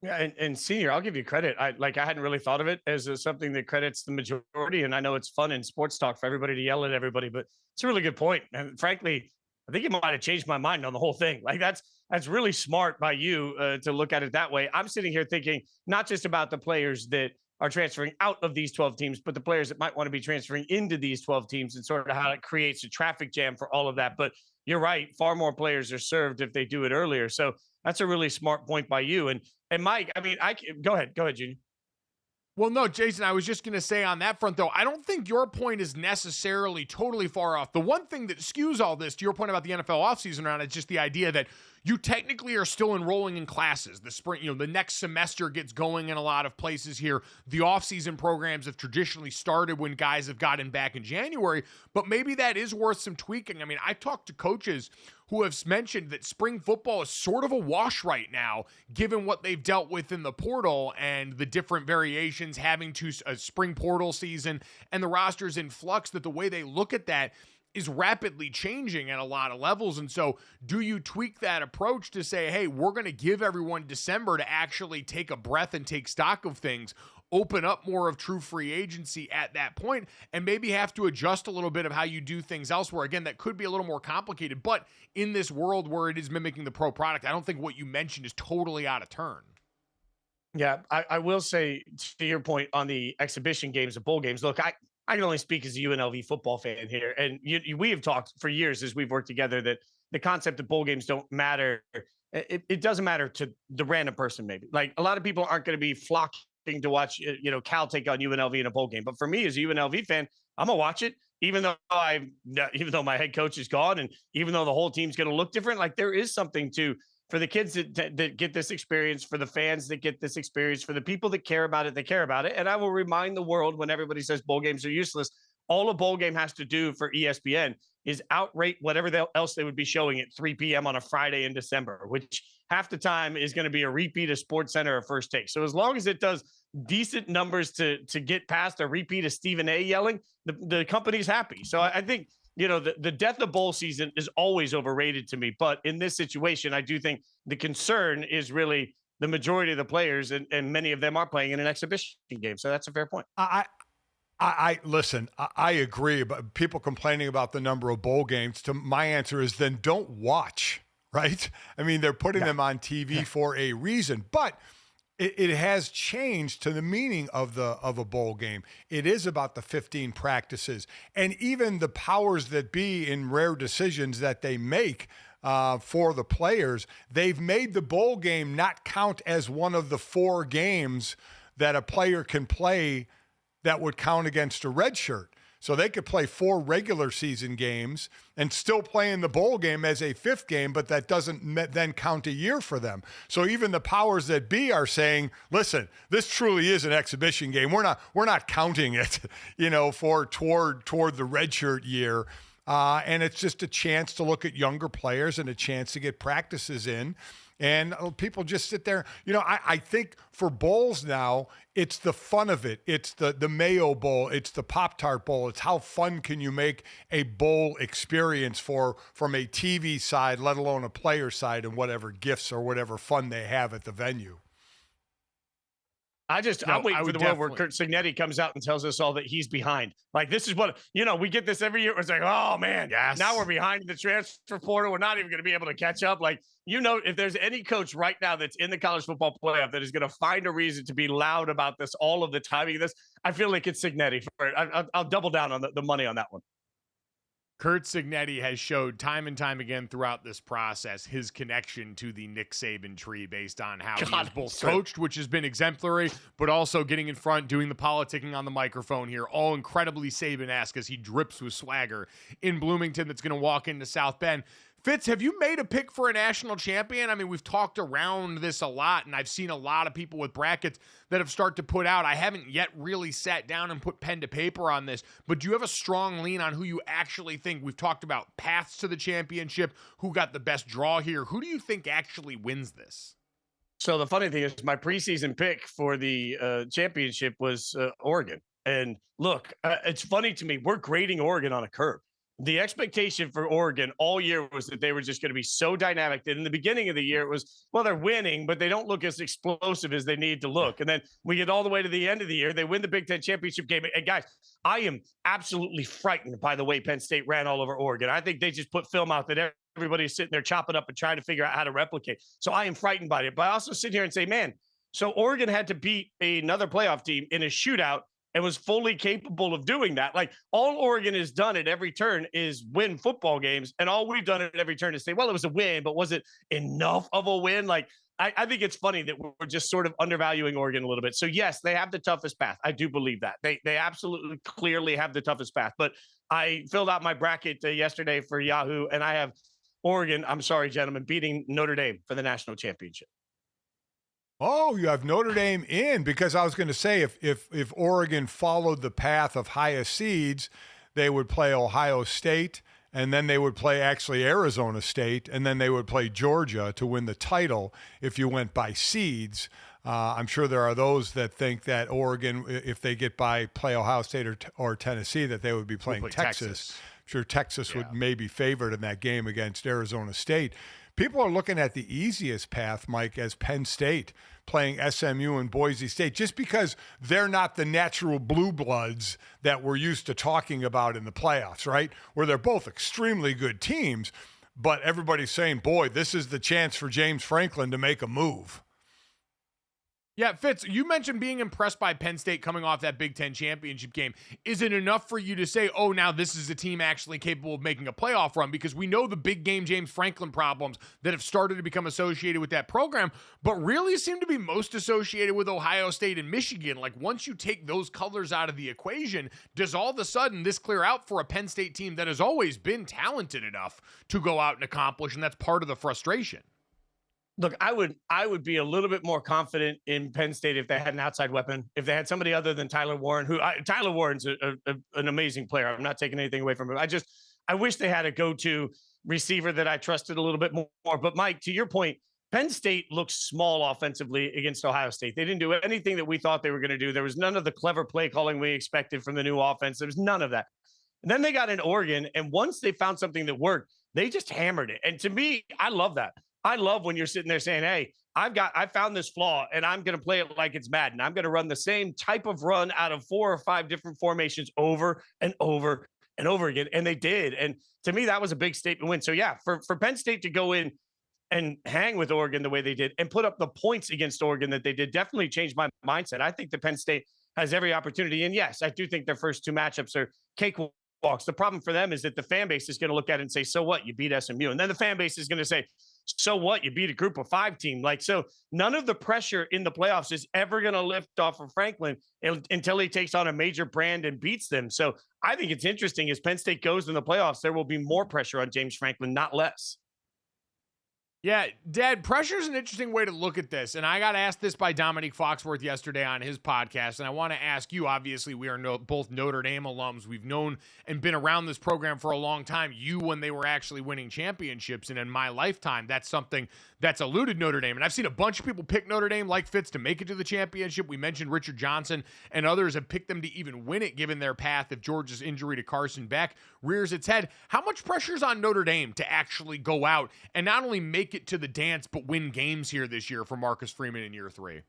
Yeah, and Senior, I'll give you credit. I hadn't really thought of it as something that credits the majority, and I know it's fun in sports talk for everybody to yell at everybody, but it's a really good point. And frankly, I think it might have changed my mind on the whole thing. Like that's really smart by you to look at it that way. I'm sitting here thinking not just about the players that are transferring out of these 12 teams, but the players that might want to be transferring into these 12 teams and sort of how it creates a traffic jam for all of that. But you're right, far more players are served if they do it earlier. So that's a really smart point by you. And Mike, I mean, go ahead, Junior. Well, no, Jason, I was just going to say on that front, though, I don't think your point is necessarily totally far off. The one thing that skews all this, to your point about the NFL offseason round, is just the idea that you technically are still enrolling in classes. The spring, the next semester gets going in a lot of places here. The offseason programs have traditionally started when guys have gotten back in January, but maybe that is worth some tweaking. I mean, I talked to coaches who have mentioned that spring football is sort of a wash right now, given what they've dealt with in the portal and the different variations, having to a spring portal season and the rosters in flux, that the way they look at that is rapidly changing at a lot of levels. And so do you tweak that approach to say, hey, we're going to give everyone December to actually take a breath and take stock of things, open up more of true free agency at that point, and maybe have to adjust a little bit of how you do things elsewhere? Again, that could be a little more complicated, but in this world where it is mimicking the pro product, I don't think what you mentioned is totally out of turn. Yeah, I will say, to your point on the exhibition games, the bowl games, look, I can only speak as a UNLV football fan here. And we have talked for years as we've worked together that the concept of bowl games don't matter. It doesn't matter to the random person, maybe. Like, a lot of people aren't going to be flocking to watch, Cal take on UNLV in a bowl game. But for me as a UNLV fan, I'm going to watch it, even though my head coach is gone and even though the whole team's going to look different. Like, there is something for the kids that get this experience, for the fans that get this experience, for the people that care about it, they care about it. And I will remind the world, when everybody says bowl games are useless, all a bowl game has to do for ESPN is outrate whatever else they would be showing at 3 p.m. on a Friday in December, which half the time is going to be a repeat of SportsCenter or First Take. So as long as it does decent numbers to get past a repeat of Stephen A. yelling, the company's happy. So I think, the death of bowl season is always overrated to me. But in this situation, I do think the concern is really the majority of the players, and many of them are playing in an exhibition game. So that's a fair point. I listen, I agree, but people complaining about the number of bowl games, my answer is then don't watch, right? I mean, they're putting them on TV for a reason, but it has changed to the meaning of a bowl game. It is about the 15 practices, and even the powers that be in rare decisions that they make for the players, they've made the bowl game not count as one of the 4 games that a player can play that would count against a red shirt. So they could play 4 regular season games and still play in the bowl game as a 5th game, but that doesn't then count a year for them. So even the powers that be are saying, listen, this truly is an exhibition game. We're not counting it, for toward the red shirt year. And it's just a chance to look at younger players and a chance to get practices in. And people just sit there. I think for bowls now, it's the fun of it. It's the Mayo Bowl. It's the Pop-Tart Bowl. It's how fun can you make a bowl experience from a TV side, let alone a player side, and whatever gifts or whatever fun they have at the venue. I'm waiting for the world where Curt Cignetti comes out and tells us all that he's behind. Like, this is what, we get this every year. It's like, oh man, yes, now we're behind the transfer portal. We're not even going to be able to catch up. Like, if there's any coach right now that's in the college football playoff that is going to find a reason to be loud about this, all of the timing of this, I feel like it's Cignetti. I'll double down on the money on that one. Curt Cignetti has showed time and time again throughout this process his connection to the Nick Saban tree based on how he is both coached, which has been exemplary, but also getting in front, doing the politicking on the microphone here, all incredibly Saban-esque as he drips with swagger in Bloomington that's going to walk into South Bend. Fitz, have you made a pick for a national champion? I mean, we've talked around this a lot, and I've seen a lot of people with brackets that have started to put out. I haven't yet really sat down and put pen to paper on this, but do you have a strong lean on who you actually think? We've talked about paths to the championship, who got the best draw here. Who do you think actually wins this? So the funny thing is my preseason pick for the championship was Oregon. And look, it's funny to me. We're grading Oregon on a curve. The expectation for Oregon all year was that they were just going to be so dynamic that in the beginning of the year, it was, well, they're winning, but they don't look as explosive as they need to look. And then we get all the way to the end of the year. They win the Big Ten championship game. And guys, I am absolutely frightened by the way Penn State ran all over Oregon. I think they just put film out that everybody's sitting there chopping up and trying to figure out how to replicate. So I am frightened by it. But I also sit here and say, man, so Oregon had to beat another playoff team in a shootout and was fully capable of doing that. Like, all Oregon has done at every turn is win football games. And all we've done at every turn is say, well, it was a win, but was it enough of a win? Like, I think it's funny that we're just sort of undervaluing Oregon a little bit. So yes, they have the toughest path. I do believe that. They absolutely clearly have the toughest path. But I filled out my bracket yesterday for Yahoo, and I have Oregon, I'm sorry, gentlemen, beating Notre Dame for the national championship. Oh, you have Notre Dame in, because I was going to say if Oregon followed the path of highest seeds, they would play Ohio State, and then they would play actually Arizona State, and then they would play Georgia to win the title if you went by seeds. I'm sure there are those that think that Oregon, if they get by, play Ohio State or Tennessee, that they would be playing Texas. I'm sure Texas would maybe favored in that game against Arizona State. People are looking at the easiest path, Mike, as Penn State playing SMU and Boise State, just because they're not the natural blue bloods that we're used to talking about in the playoffs, right? Where they're both extremely good teams, but everybody's saying, boy, this is the chance for James Franklin to make a move. Yeah, Fitz, you mentioned being impressed by Penn State coming off that Big Ten championship game. Is it enough for you to say, oh, now this is a team actually capable of making a playoff run? Because we know the big game James Franklin problems that have started to become associated with that program, but really seem to be most associated with Ohio State and Michigan. Like, once you take those colors out of the equation, does all of a sudden this clear out for a Penn State team that has always been talented enough to go out and accomplish? And that's part of the frustration. Look, I would be a little bit more confident in Penn State if they had an outside weapon, if they had somebody other than Tyler Warren, Tyler Warren's an amazing player. I'm not taking anything away from him. I wish they had a go-to receiver that I trusted a little bit more. But Mike, to your point, Penn State looks small offensively against Ohio State. They didn't do anything that we thought they were going to do. There was none of the clever play calling we expected from the new offense. There was none of that. And then they got in Oregon, and once they found something that worked, they just hammered it. And to me, I love that. I love when you're sitting there saying, hey, I found this flaw and I'm going to play it like it's Madden. I'm going to run the same type of run out of 4 or 5 different formations over and over and over again. And they did. And to me, that was a big statement win. So yeah, for Penn State to go in and hang with Oregon the way they did and put up the points against Oregon that they did definitely changed my mindset. I think that Penn State has every opportunity. And yes, I do think their first 2 matchups are cakewalks. The problem for them is that the fan base is going to look at it and say, so what? You beat SMU. And then the fan base is going to say, so what? You beat a group of 5 team. Like, so none of the pressure in the playoffs is ever going to lift off of Franklin until he takes on a major brand and beats them. So I think it's interesting as Penn State goes in the playoffs, there will be more pressure on James Franklin, not less. Yeah, Dad, pressure is an interesting way to look at this. And I got asked this by Dominique Foxworth yesterday on his podcast. And I want to ask you, obviously, we are both Notre Dame alums. We've known and been around this program for a long time. You, when they were actually winning championships. And in my lifetime, that's something that's eluded Notre Dame. And I've seen a bunch of people pick Notre Dame like Fitz to make it to the championship. We mentioned Richard Johnson and others have picked them to even win it, given their path if Georgia's injury to Carson Beck rears its head. How much pressure is on Notre Dame to actually go out and not only make it to the dance, but win games here this year for Marcus Freeman in year 3?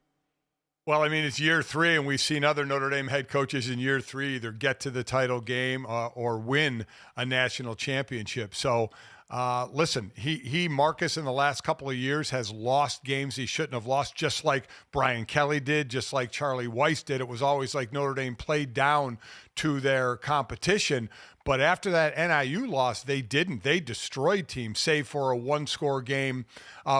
Well, I mean, it's year 3, and we've seen other Notre Dame head coaches in year 3 either get to the title game or win a national championship. So, listen, Marcus in the last couple of years has lost games he shouldn't have lost, just like Brian Kelly did, just like Charlie Weiss did. It was always like Notre Dame played down to their competition. But after that NIU loss, they didn't. They destroyed teams, save for a 1-score game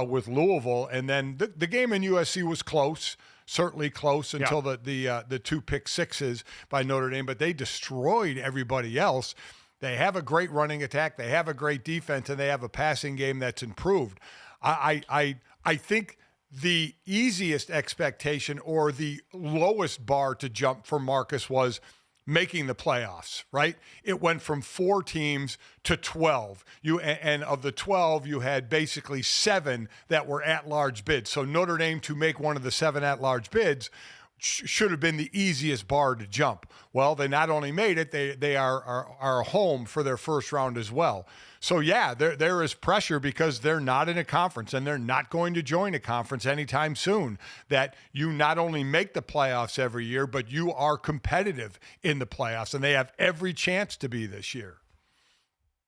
with Louisville. And then the game in USC was close, certainly close until the 2 pick sixes by Notre Dame. But they destroyed everybody else. They have a great running attack. They have a great defense, and they have a passing game that's improved. I think the easiest expectation or the lowest bar to jump for Marcus was making the playoffs, right? It went from 4 teams to 12. And of the 12, you had basically 7 that were at-large bids. So Notre Dame to make one of the 7 at-large bids should have been the easiest bar to jump. Well, they not only made it, they are home for their first round as well. So yeah, there is pressure because they're not in a conference and they're not going to join a conference anytime soon. That you not only make the playoffs every year, but you are competitive in the playoffs, and they have every chance to be this year.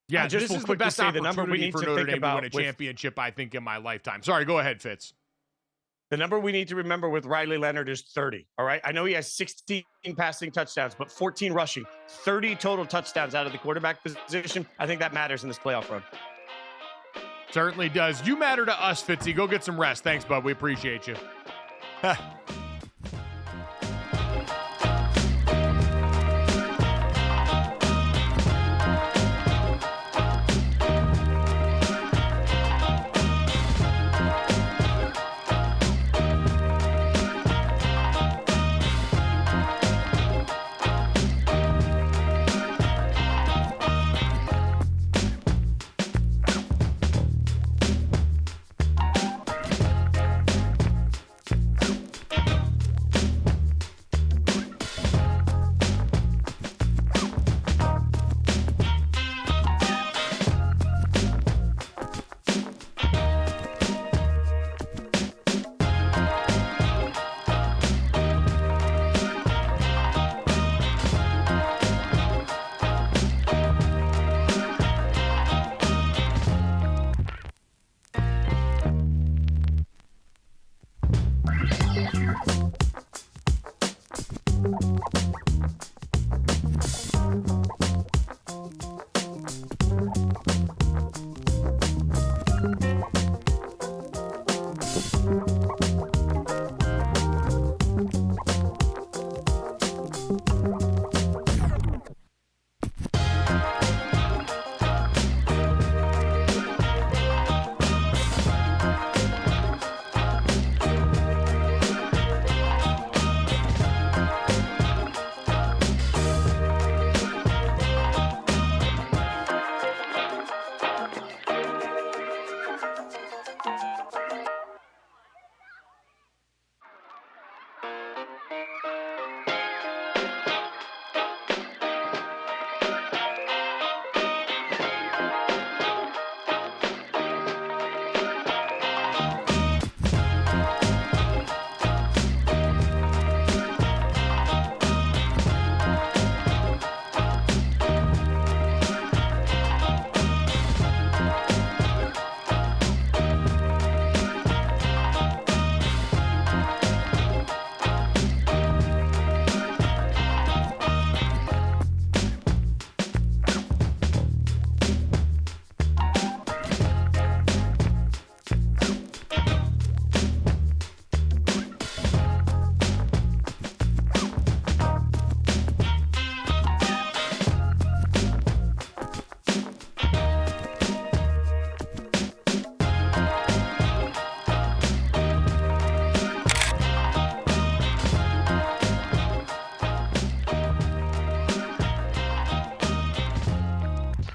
Yeah, this is the best opportunity the number we need for Notre Dame to win a with championship, I think, in my lifetime. Sorry, go ahead, Fitz. The number we need to remember with Riley Leonard is 30, all right? I know he has 16 passing touchdowns, but 14 rushing, 30 total touchdowns out of the quarterback position. I think that matters in this playoff run. Certainly does. You matter to us, Fitzy. Go get some rest. Thanks, bud. We appreciate you.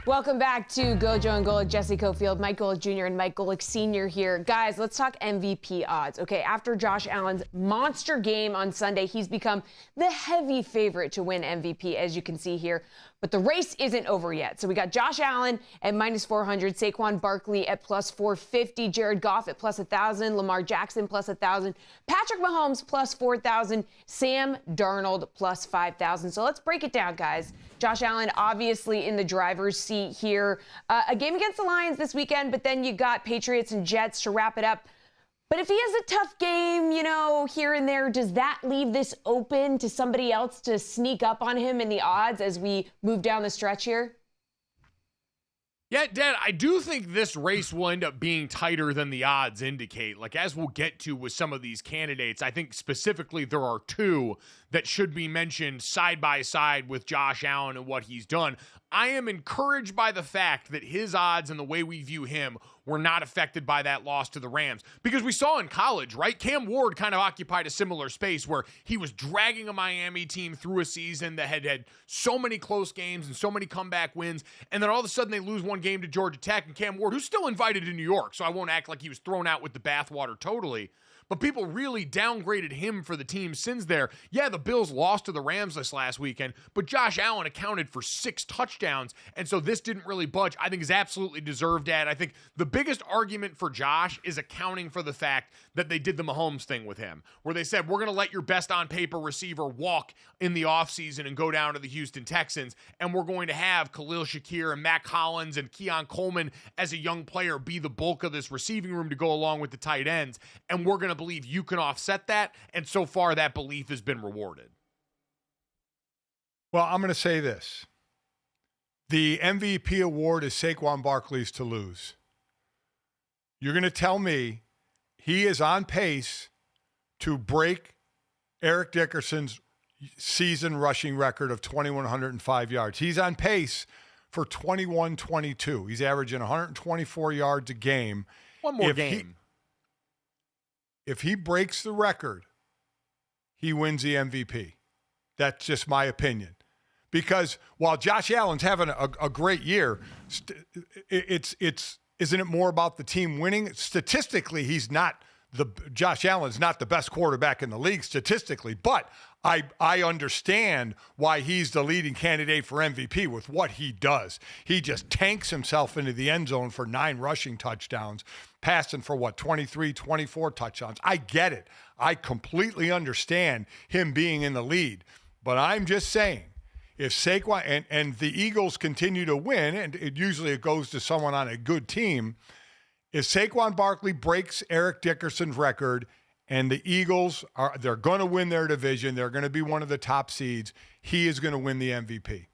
Welcome back to GoJo and Golic. Jesse Cofield, Mike Golic Jr. and Mike Golic Sr. here. Guys, let's talk MVP odds. Okay, after Josh Allen's monster game on Sunday, he's become the heavy favorite to win MVP, as you can see here. But the race isn't over yet. So we got Josh Allen at -400, Saquon Barkley at +450, Jared Goff at +1,000, Lamar Jackson +1,000, Patrick Mahomes +4,000, Sam Darnold +5,000. So let's break it down, guys. Josh Allen obviously in the driver's seat here. A game against the Lions this weekend, but then you got Patriots and Jets to wrap it up. But if he has a tough game, you know, here and there, does that leave this open to somebody else to sneak up on him in the odds as we move down the stretch here? Yeah, Dad, I do think this race will end up being tighter than the odds indicate. Like, as we'll get to with some of these candidates, I think specifically there are two that should be mentioned side by side with Josh Allen and what he's done. I am encouraged by the fact that his odds and the way we view him were not affected by that loss to the Rams. Because we saw in college, right? Cam Ward kind of occupied a similar space where he was dragging a Miami team through a season that had so many close games and so many comeback wins. And then all of a sudden they lose one game to Georgia Tech, and Cam Ward, who's still invited to New York, so I won't act like he was thrown out with the bathwater totally. But people really downgraded him for the team since there. Yeah, the Bills lost to the Rams this last weekend, but Josh Allen accounted for 6 touchdowns, and so this didn't really budge. I think is absolutely deserved, Dad. I think the biggest argument for Josh is accounting for the fact that they did the Mahomes thing with him, where they said, we're going to let your best on-paper receiver walk in the offseason and go down to the Houston Texans, and we're going to have Khalil Shakir and Matt Collins and Keon Coleman as a young player be the bulk of this receiving room to go along with the tight ends, and we're going to believe you can offset that, and so far that belief has been rewarded. Well, I'm going to say this. The MVP award is Saquon Barkley's to lose. You're going to tell me he is on pace to break Eric Dickerson's season rushing record of 2,105 yards. He's on pace for 21-22. He's averaging 124 yards a game. One more game. If he breaks the record, he wins the MVP. That's just my opinion. Because while Josh Allen's having a great year, isn't it more about the team winning? Statistically, Josh Allen's not the best quarterback in the league statistically, but I understand why he's the leading candidate for MVP with what he does. He just tanks himself into the end zone for 9 rushing touchdowns, passing for 23, 24 touchdowns. I get it. I completely understand him being in the lead. But I'm just saying, if Saquon and the Eagles continue to win, and it goes to someone on a good team, if Saquon Barkley breaks Eric Dickerson's record and the Eagles they're going to win their division, they're going to be one of the top seeds, he is going to win the MVP.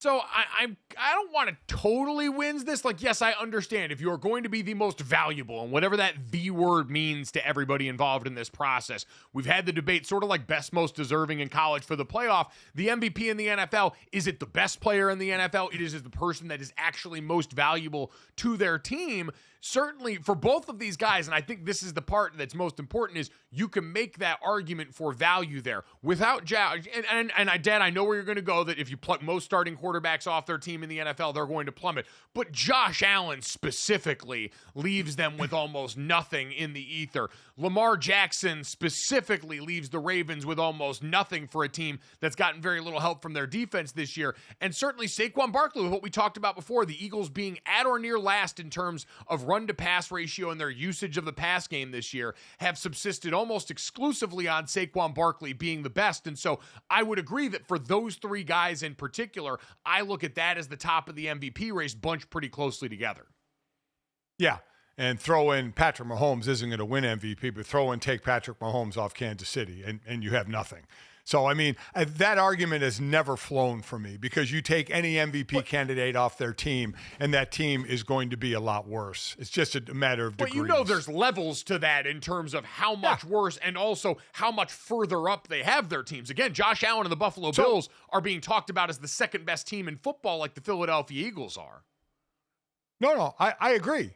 So I don't want to totally wins this. Like, yes, I understand if you're going to be the most valuable, and whatever that V word means to everybody involved in this process. We've had the debate sort of like best most deserving in college for the playoff. The MVP in the NFL, is it the best player in the NFL? It is the person that is actually most valuable to their team. Certainly for both of these guys, and I think this is the part that's most important, is you can make that argument for value there. Without Dad, I know where you're going to go, that if you pluck most starting quarterbacks off their team in the NFL, they're going to plummet. But Josh Allen specifically leaves them with almost nothing in the ether. Lamar Jackson specifically leaves the Ravens with almost nothing for a team that's gotten very little help from their defense this year. And certainly Saquon Barkley, with what we talked about before, the Eagles being at or near last in terms of run-to-pass ratio and their usage of the pass game this year, have subsisted almost exclusively on Saquon Barkley being the best. And so I would agree that for those three guys in particular, I look at that as the top of the MVP race, bunched pretty closely together. Yeah. And throw in Patrick Mahomes isn't going to win MVP, but take Patrick Mahomes off Kansas City and you have nothing. So, I mean, that argument has never flown for me, because you take any MVP candidate off their team and that team is going to be a lot worse. It's just a matter of degrees. But you know there's levels to that in terms of how much worse and also how much further up they have their teams. Again, Josh Allen and the Buffalo Bills are being talked about as the second best team in football, like the Philadelphia Eagles are. No, I agree.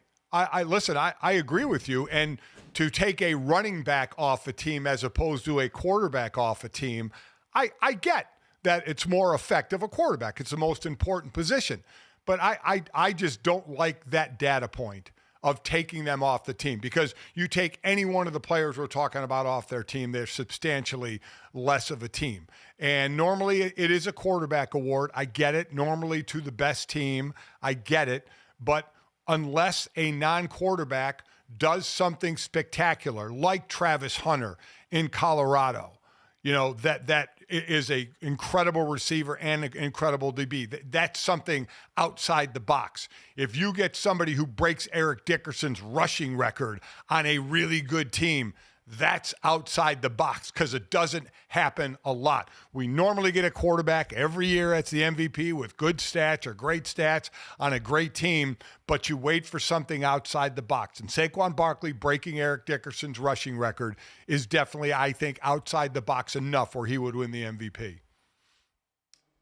Listen, I agree with you. And to take a running back off a team as opposed to a quarterback off a team, I get that it's more effective a quarterback. It's the most important position. But I just don't like that data point of taking them off the team, because you take any one of the players we're talking about off their team, they're substantially less of a team. And normally it is a quarterback award. I get it. Normally to the best team. I get it. But unless a non-quarterback does something spectacular, like Travis Hunter in Colorado, that is a incredible receiver and an incredible DB. That's something outside the box. If you get somebody who breaks Eric Dickerson's rushing record on a really good team, that's outside the box, because it doesn't happen a lot. We normally get a quarterback every year that's the MVP with good stats or great stats on a great team, but you wait for something outside the box. And Saquon Barkley breaking Eric Dickerson's rushing record is definitely, I think, outside the box enough where he would win the MVP.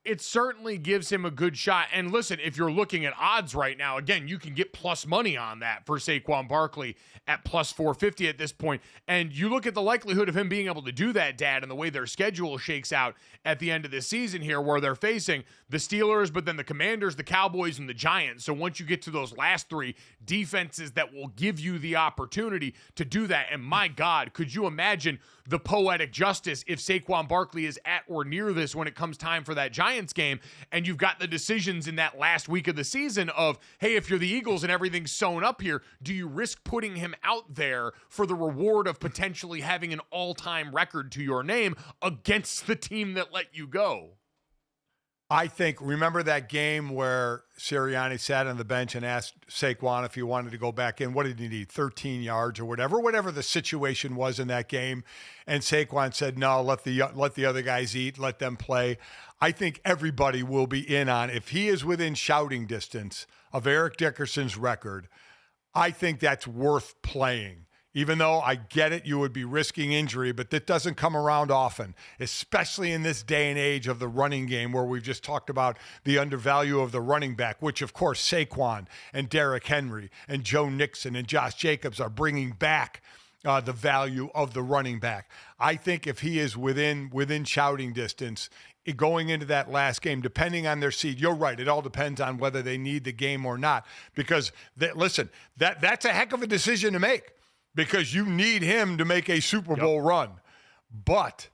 It certainly gives him a good shot. And listen, if you're looking at odds right now, again, you can get plus money on that for Saquon Barkley at plus 450 at this point. And you look at the likelihood of him being able to do that, Dad, and the way their schedule shakes out at the end of this season here, where they're facing the Steelers, but then the Commanders, the Cowboys, and the Giants. So once you get to those last three defenses that will give you the opportunity to do that. And my God, could you imagine the poetic justice if Saquon Barkley is at or near this when it comes time for that Giants game, and you've got the decisions in that last week of the season of, hey, if you're the Eagles and everything's sewn up here, do you risk putting him out there for the reward of potentially having an all-time record to your name against the team that let you go? I think, remember that game where Sirianni sat on the bench and asked Saquon if he wanted to go back in? What did he need, 13 yards or whatever the situation was in that game? And Saquon said, no, let the other guys eat, let them play. I think everybody will be in on, if he is within shouting distance of Eric Dickerson's record, I think that's worth playing. Even though I get it, you would be risking injury, but that doesn't come around often, especially in this day and age of the running game, where we've just talked about the undervalue of the running back, which, of course, Saquon and Derrick Henry and Joe Nixon and Josh Jacobs are bringing back the value of the running back. I think if he is within shouting distance, going into that last game, depending on their seed, you're right. It all depends on whether they need the game or not, because that's a heck of a decision to make, because you need him to make a Super Bowl run. But,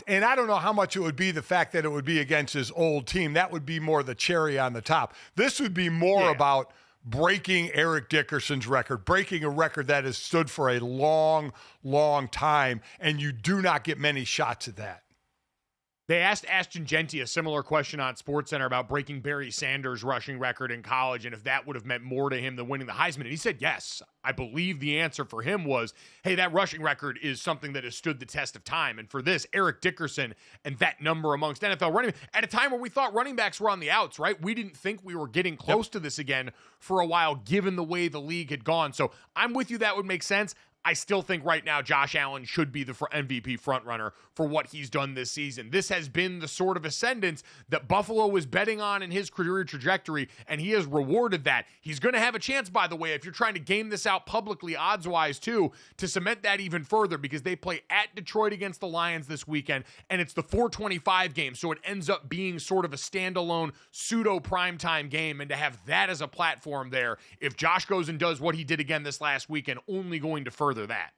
and I don't know how much it would be the fact that it would be against his old team. That would be more the cherry on the top. This would be more about breaking Eric Dickerson's record, breaking a record that has stood for a long, long time, and you do not get many shots at that. They asked Ashton Genty a similar question on SportsCenter about breaking Barry Sanders' rushing record in college and if that would have meant more to him than winning the Heisman. And he said yes. I believe the answer for him was, hey, that rushing record is something that has stood the test of time. And for this, Eric Dickerson and that number amongst NFL running backs, at a time where we thought running backs were on the outs, right? We didn't think we were getting close to this again for a while, given the way the league had gone. So I'm with you. That would make sense. I still think right now Josh Allen should be the MVP frontrunner for what he's done this season. This has been the sort of ascendance that Buffalo was betting on in his career trajectory, and he has rewarded that. He's going to have a chance, by the way, if you're trying to game this out publicly, odds-wise, too, to cement that even further, because they play at Detroit against the Lions this weekend, and it's the 4:25 game, so it ends up being sort of a standalone pseudo-primetime game, and to have that as a platform there, if Josh goes and does what he did again this last weekend, only going to further that.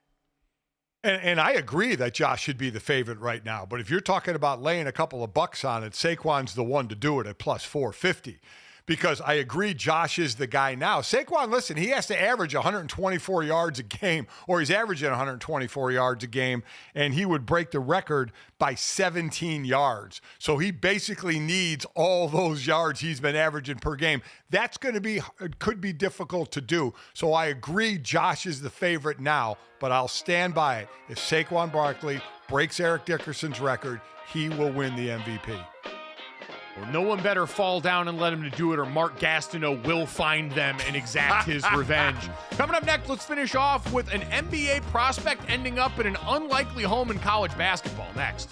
And I agree that Josh should be the favorite right now. But if you're talking about laying a couple of bucks on it, Saquon's the one to do it at plus 450. Because I agree Josh is the guy now. Saquon, listen, he has to average 124 yards a game, or he's averaging 124 yards a game, and he would break the record by 17 yards. So he basically needs all those yards he's been averaging per game. That's going to be, it could be difficult to do. So I agree Josh is the favorite now, but I'll stand by it. If Saquon Barkley breaks Eric Dickerson's record, he will win the MVP. Well, no one better fall down and let him to do it, or Mark Gastineau will find them and exact his revenge. Coming up next, let's finish off with an NBA prospect ending up in an unlikely home in college basketball. Next.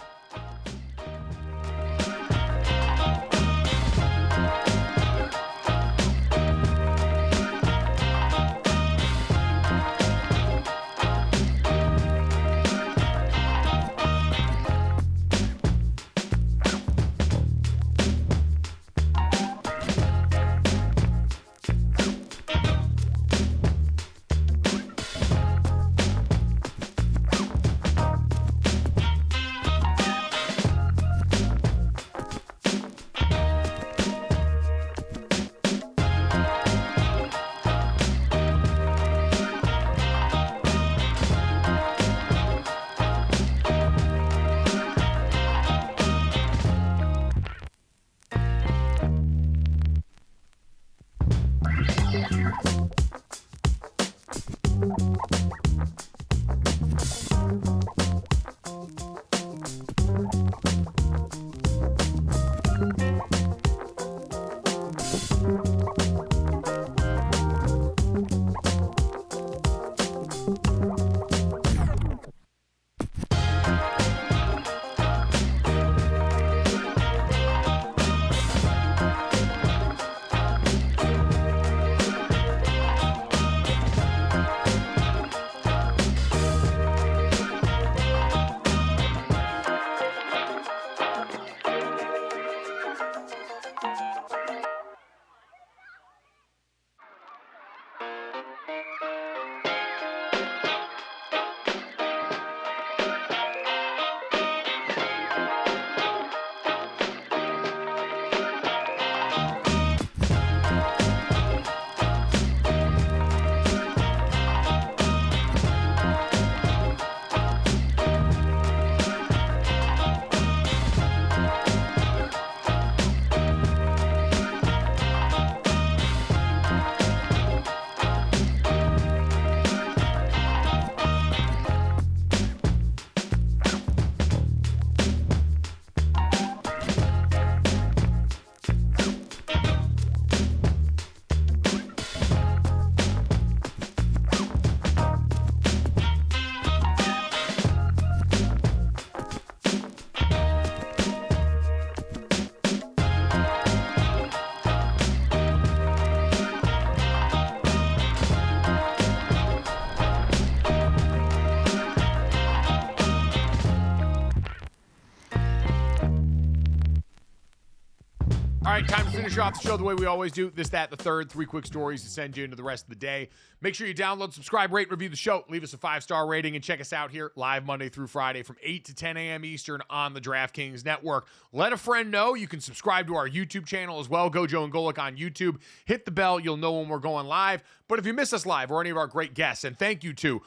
All right, time to finish off the show the way we always do. This, that, the third. 3 quick stories to send you into the rest of the day. Make sure you download, subscribe, rate, review the show. Leave us a 5-star rating and check us out here live Monday through Friday from 8 to 10 a.m. Eastern on the DraftKings Network. Let a friend know. You can subscribe to our YouTube channel as well, GoJo and Golic on YouTube. Hit the bell. You'll know when we're going live. But if you miss us live or any of our great guests, and thank you to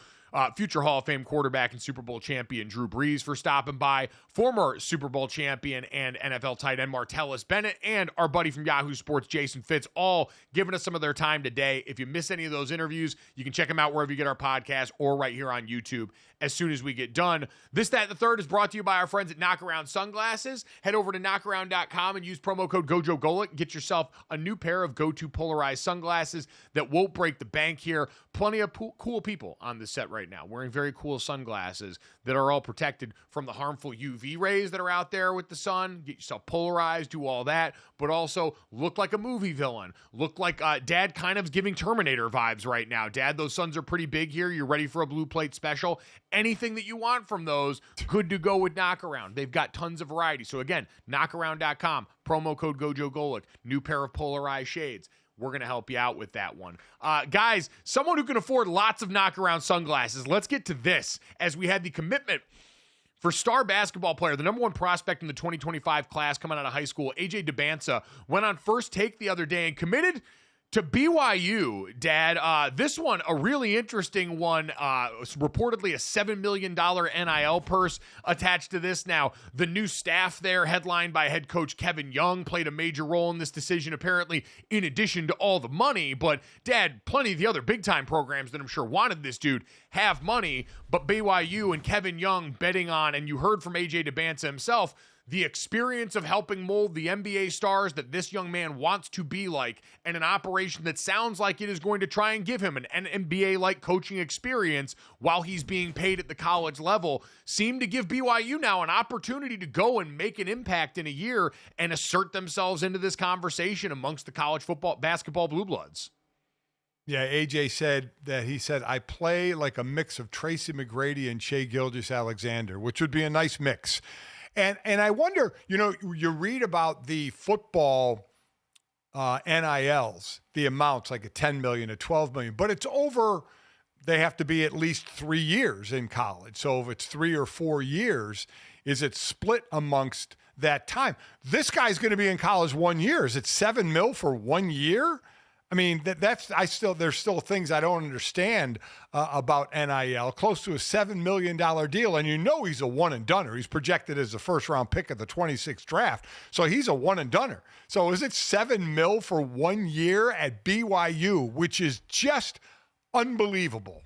future Hall of Fame quarterback and Super Bowl champion Drew Brees for stopping by, former Super Bowl champion and NFL tight end Martellus Bennett, and our buddy from Yahoo Sports, Jason Fitz, all giving us some of their time today. If you miss any of those interviews, you can check them out wherever you get our podcast or right here on YouTube as soon as we get done. This, That, and the Third is brought to you by our friends at Knockaround Sunglasses. Head over to knockaround.com and use promo code GoJo Golic. Get yourself a new pair of go-to polarized sunglasses that won't break the bank here. Plenty of cool people on the set right now wearing very cool sunglasses that are all protected from the harmful UV rays that are out there with the sun. Get yourself polarized, do all that, but also look like a movie villain. Look like Dad kind of giving Terminator vibes right now. Dad, those suns are pretty big here. You're ready for a blue plate special. Anything that you want from those, good to go with Knockaround. They've got tons of variety. So again, knockaround.com, promo code GoJo Golic, new pair of polarized shades. We're going to help you out with that one. Guys, someone who can afford lots of Knockaround sunglasses, let's get to this as we had the commitment for star basketball player, the number one prospect in the 2025 class coming out of high school, AJ DeBanza, went on First Take the other day and committed to BYU, Dad. This one, a really interesting one, reportedly a $7 million NIL purse attached to this. Now, the new staff there, headlined by head coach Kevin Young, played a major role in this decision, apparently, in addition to all the money. But, Dad, plenty of the other big-time programs that I'm sure wanted this dude have money, but BYU and Kevin Young betting on, and you heard from AJ DeBanza himself, the experience of helping mold the NBA stars that this young man wants to be like, and an operation that sounds like it is going to try and give him an NBA-like coaching experience while he's being paid at the college level, seem to give BYU now an opportunity to go and make an impact in a year and assert themselves into this conversation amongst the college basketball blue bloods. Yeah, AJ said that I play like a mix of Tracy McGrady and Shai Gilgeous-Alexander, which would be a nice mix. And I wonder, you read about the football NILs, the amounts like a $10 million, a $12 million, but it's over, they have to be at least 3 years in college. So if it's 3 or 4 years, is it split amongst that time? This guy's going to be in college 1 year. Is it $7 million for 1 year? I mean, there's still things I don't understand about NIL. Close to a $7 million deal, and he's a one-and-doner. He's projected as the first-round pick of the 26th draft, so he's a one-and-doner. So is it $7 million for 1 year at BYU, which is just unbelievable?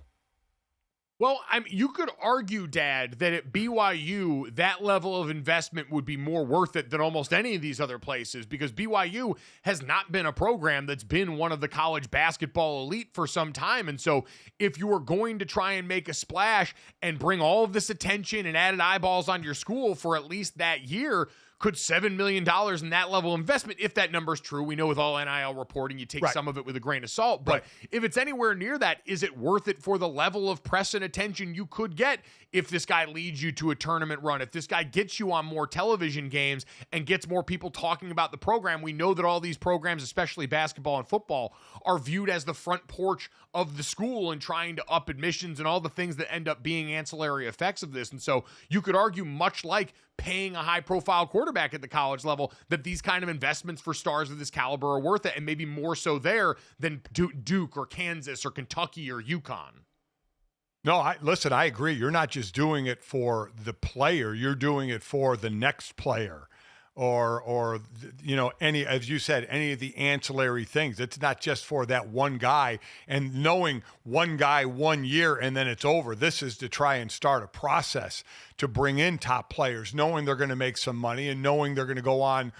Well, you could argue, Dad, that at BYU, that level of investment would be more worth it than almost any of these other places, because BYU has not been a program that's been one of the college basketball elite for some time. And so if you were going to try and make a splash and bring all of this attention and added eyeballs on your school for at least that year, could $7 million in that level of investment, if that number's true, we know with all NIL reporting, you take some of it with a grain of salt, but if it's anywhere near that, is it worth it for the level of press and attention you could get if this guy leads you to a tournament run, if this guy gets you on more television games and gets more people talking about the program? We know that all these programs, especially basketball and football, are viewed as the front porch of the school and trying to up admissions and all the things that end up being ancillary effects of this. And so you could argue, much like paying a high-profile quarterback at the college level, that these kind of investments for stars of this caliber are worth it, and maybe more so there than Duke or Kansas or Kentucky or UConn. No, I agree. You're not just doing it for the player. You're doing it for the next player or any, as you said, any of the ancillary things. It's not just for that one guy and knowing one guy 1 year and then it's over. This is to try and start a process to bring in top players, knowing they're going to make some money and knowing they're going to go on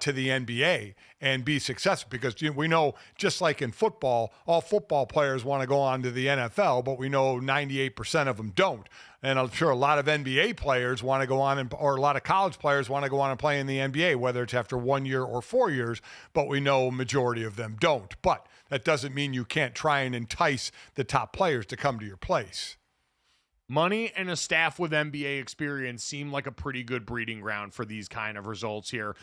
to the NBA and be successful, because we know, just like in football, all football players want to go on to the NFL, but we know 98% of them don't. And I'm sure a lot of NBA players want to go on, or a lot of college players want to go on and play in the NBA, whether it's after 1 year or 4 years, but we know a majority of them don't. But that doesn't mean you can't try and entice the top players to come to your place. Money and a staff with NBA experience seem like a pretty good breeding ground for these kind of results here.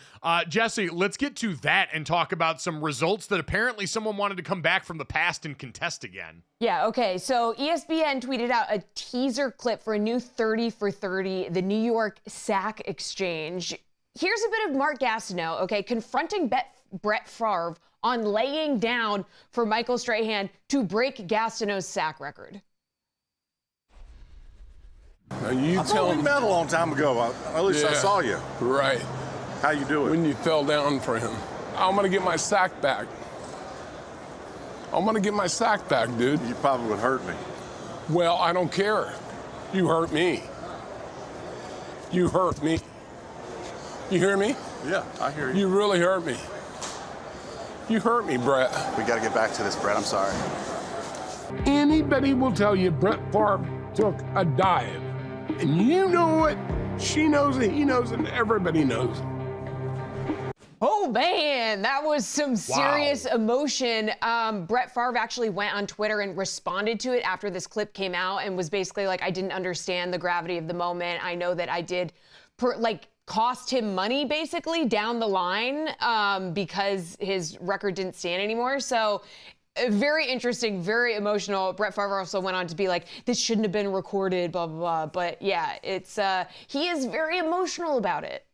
Jesse, let's get to that and talk about some results that apparently someone wanted to come back from the past and contest again. Yeah, okay. So ESPN tweeted out a teaser clip for a new 30 for 30, the New York Sack Exchange. Here's a bit of Mark Gastineau, okay, confronting Brett Favre on laying down for Michael Strahan to break Gastineau's sack record. You I thought we met a long time ago. At least I saw you. Right. How you doing? When you fell down for him. I'm going to get my sack back. I'm going to get my sack back, dude. You probably would hurt me. Well, I don't care. You hurt me. You hurt me. You hear me? Yeah, I hear you. You really hurt me. You hurt me, Brett. We got to get back to this, Brett. I'm sorry. Anybody will tell you Brett Favre took a dive. And you know it. She knows it. He knows it. And everybody knows it. Oh man, that was some serious emotion. Brett Favre actually went on Twitter and responded to it after this clip came out and was basically like, I didn't understand the gravity of the moment. I know that I did cost him money basically down the line because his record didn't stand anymore. So very interesting, very emotional. Brett Favre also went on to be like, this shouldn't have been recorded, blah, blah, blah. But yeah, it's he is very emotional about it.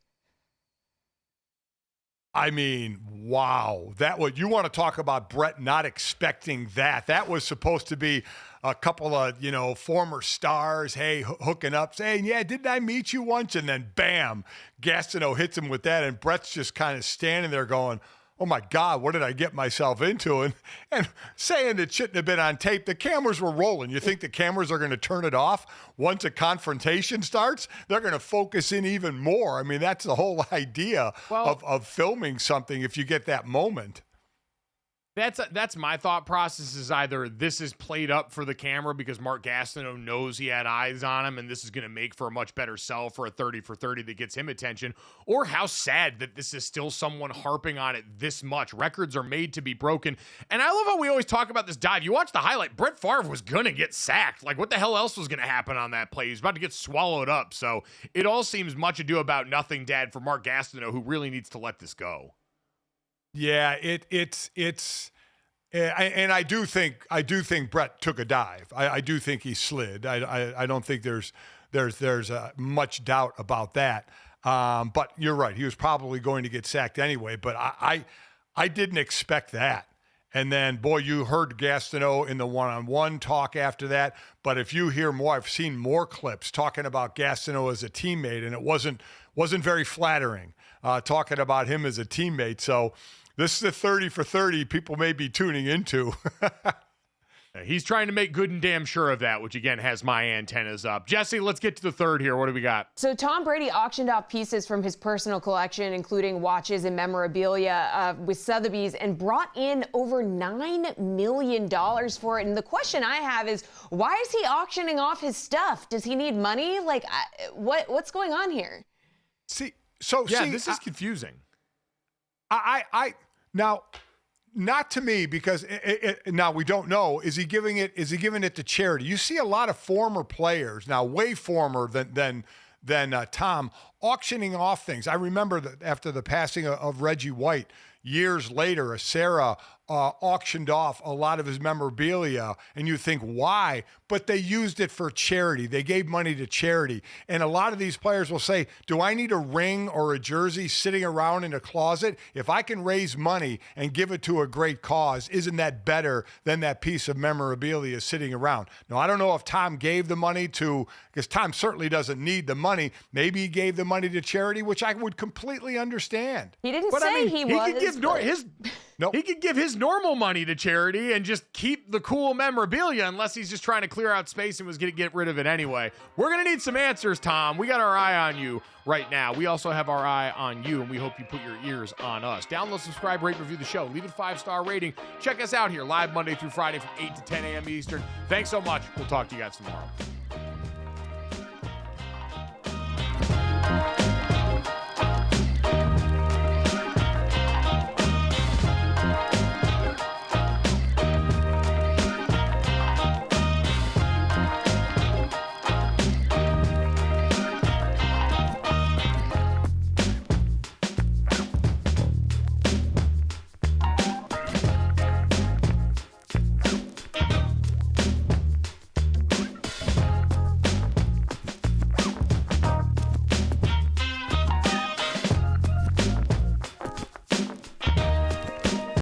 I mean, wow. You want to talk about Brett not expecting that. That was supposed to be a couple of, former stars, hey, hooking up, saying, yeah, didn't I meet you once? And then bam, Gastineau hits him with that. And Brett's just kind of standing there going, oh my God, what did I get myself into? And saying it shouldn't have been on tape. The cameras were rolling. You think the cameras are going to turn it off once a confrontation starts? They're going to focus in even more. I mean, that's the whole idea of filming something if you get that moment. That's my thought process, is either this is played up for the camera because Mark Gastineau knows he had eyes on him and this is going to make for a much better sell for a 30 for 30 that gets him attention, or how sad that this is still someone harping on it this much. Records are made to be broken. And I love how we always talk about this dive. You watch the highlight, Brett Favre was going to get sacked. Like, what the hell else was going to happen on that play? He was about to get swallowed up. So it all seems much ado about nothing, Dad, for Mark Gastineau, who really needs to let this go. Yeah, and I do think Brett took a dive. I do think he slid. I don't think there's much doubt about that. But you're right. He was probably going to get sacked anyway. But I didn't expect that. And then, boy, you heard Gastineau in the one-on-one talk after that. But if you hear more, I've seen more clips talking about Gastineau as a teammate, and it wasn't very flattering talking about him as a teammate. So this is a 30 for 30 people may be tuning into. He's trying to make good and damn sure of that, which, again, has my antennas up. Jesse, let's get to the third here. What do we got? So Tom Brady auctioned off pieces from his personal collection, including watches and memorabilia with Sotheby's, and brought in over $9 million for it. And the question I have is, why is he auctioning off his stuff? Does he need money? Like, what's going on here? This is confusing. Now, not to me, because now we don't know. Is he giving it to charity? You see a lot of former players now, way former than Tom, auctioning off things. I remember that after the passing of Reggie White, years later, Sarah auctioned off a lot of his memorabilia, and you think, why? But they used it for charity. They gave money to charity. And a lot of these players will say, do I need a ring or a jersey sitting around in a closet? If I can raise money and give it to a great cause, isn't that better than that piece of memorabilia sitting around? Now, I don't know if Tom gave the money because Tom certainly doesn't need the money. Maybe he gave the money to charity, which I would completely understand. He didn't say he was. He could give his normal money to charity and just keep the cool memorabilia, unless he's just trying to clear out space and was going to get rid of it anyway. We're going to need some answers, Tom. We got our eye on you right now. We also have our eye on you, and we hope you put your ears on us. Download, subscribe, rate, review the show. Leave it a 5-star rating. Check us out here live Monday through Friday from 8 to 10 a.m. Eastern. Thanks so much. We'll talk to you guys tomorrow.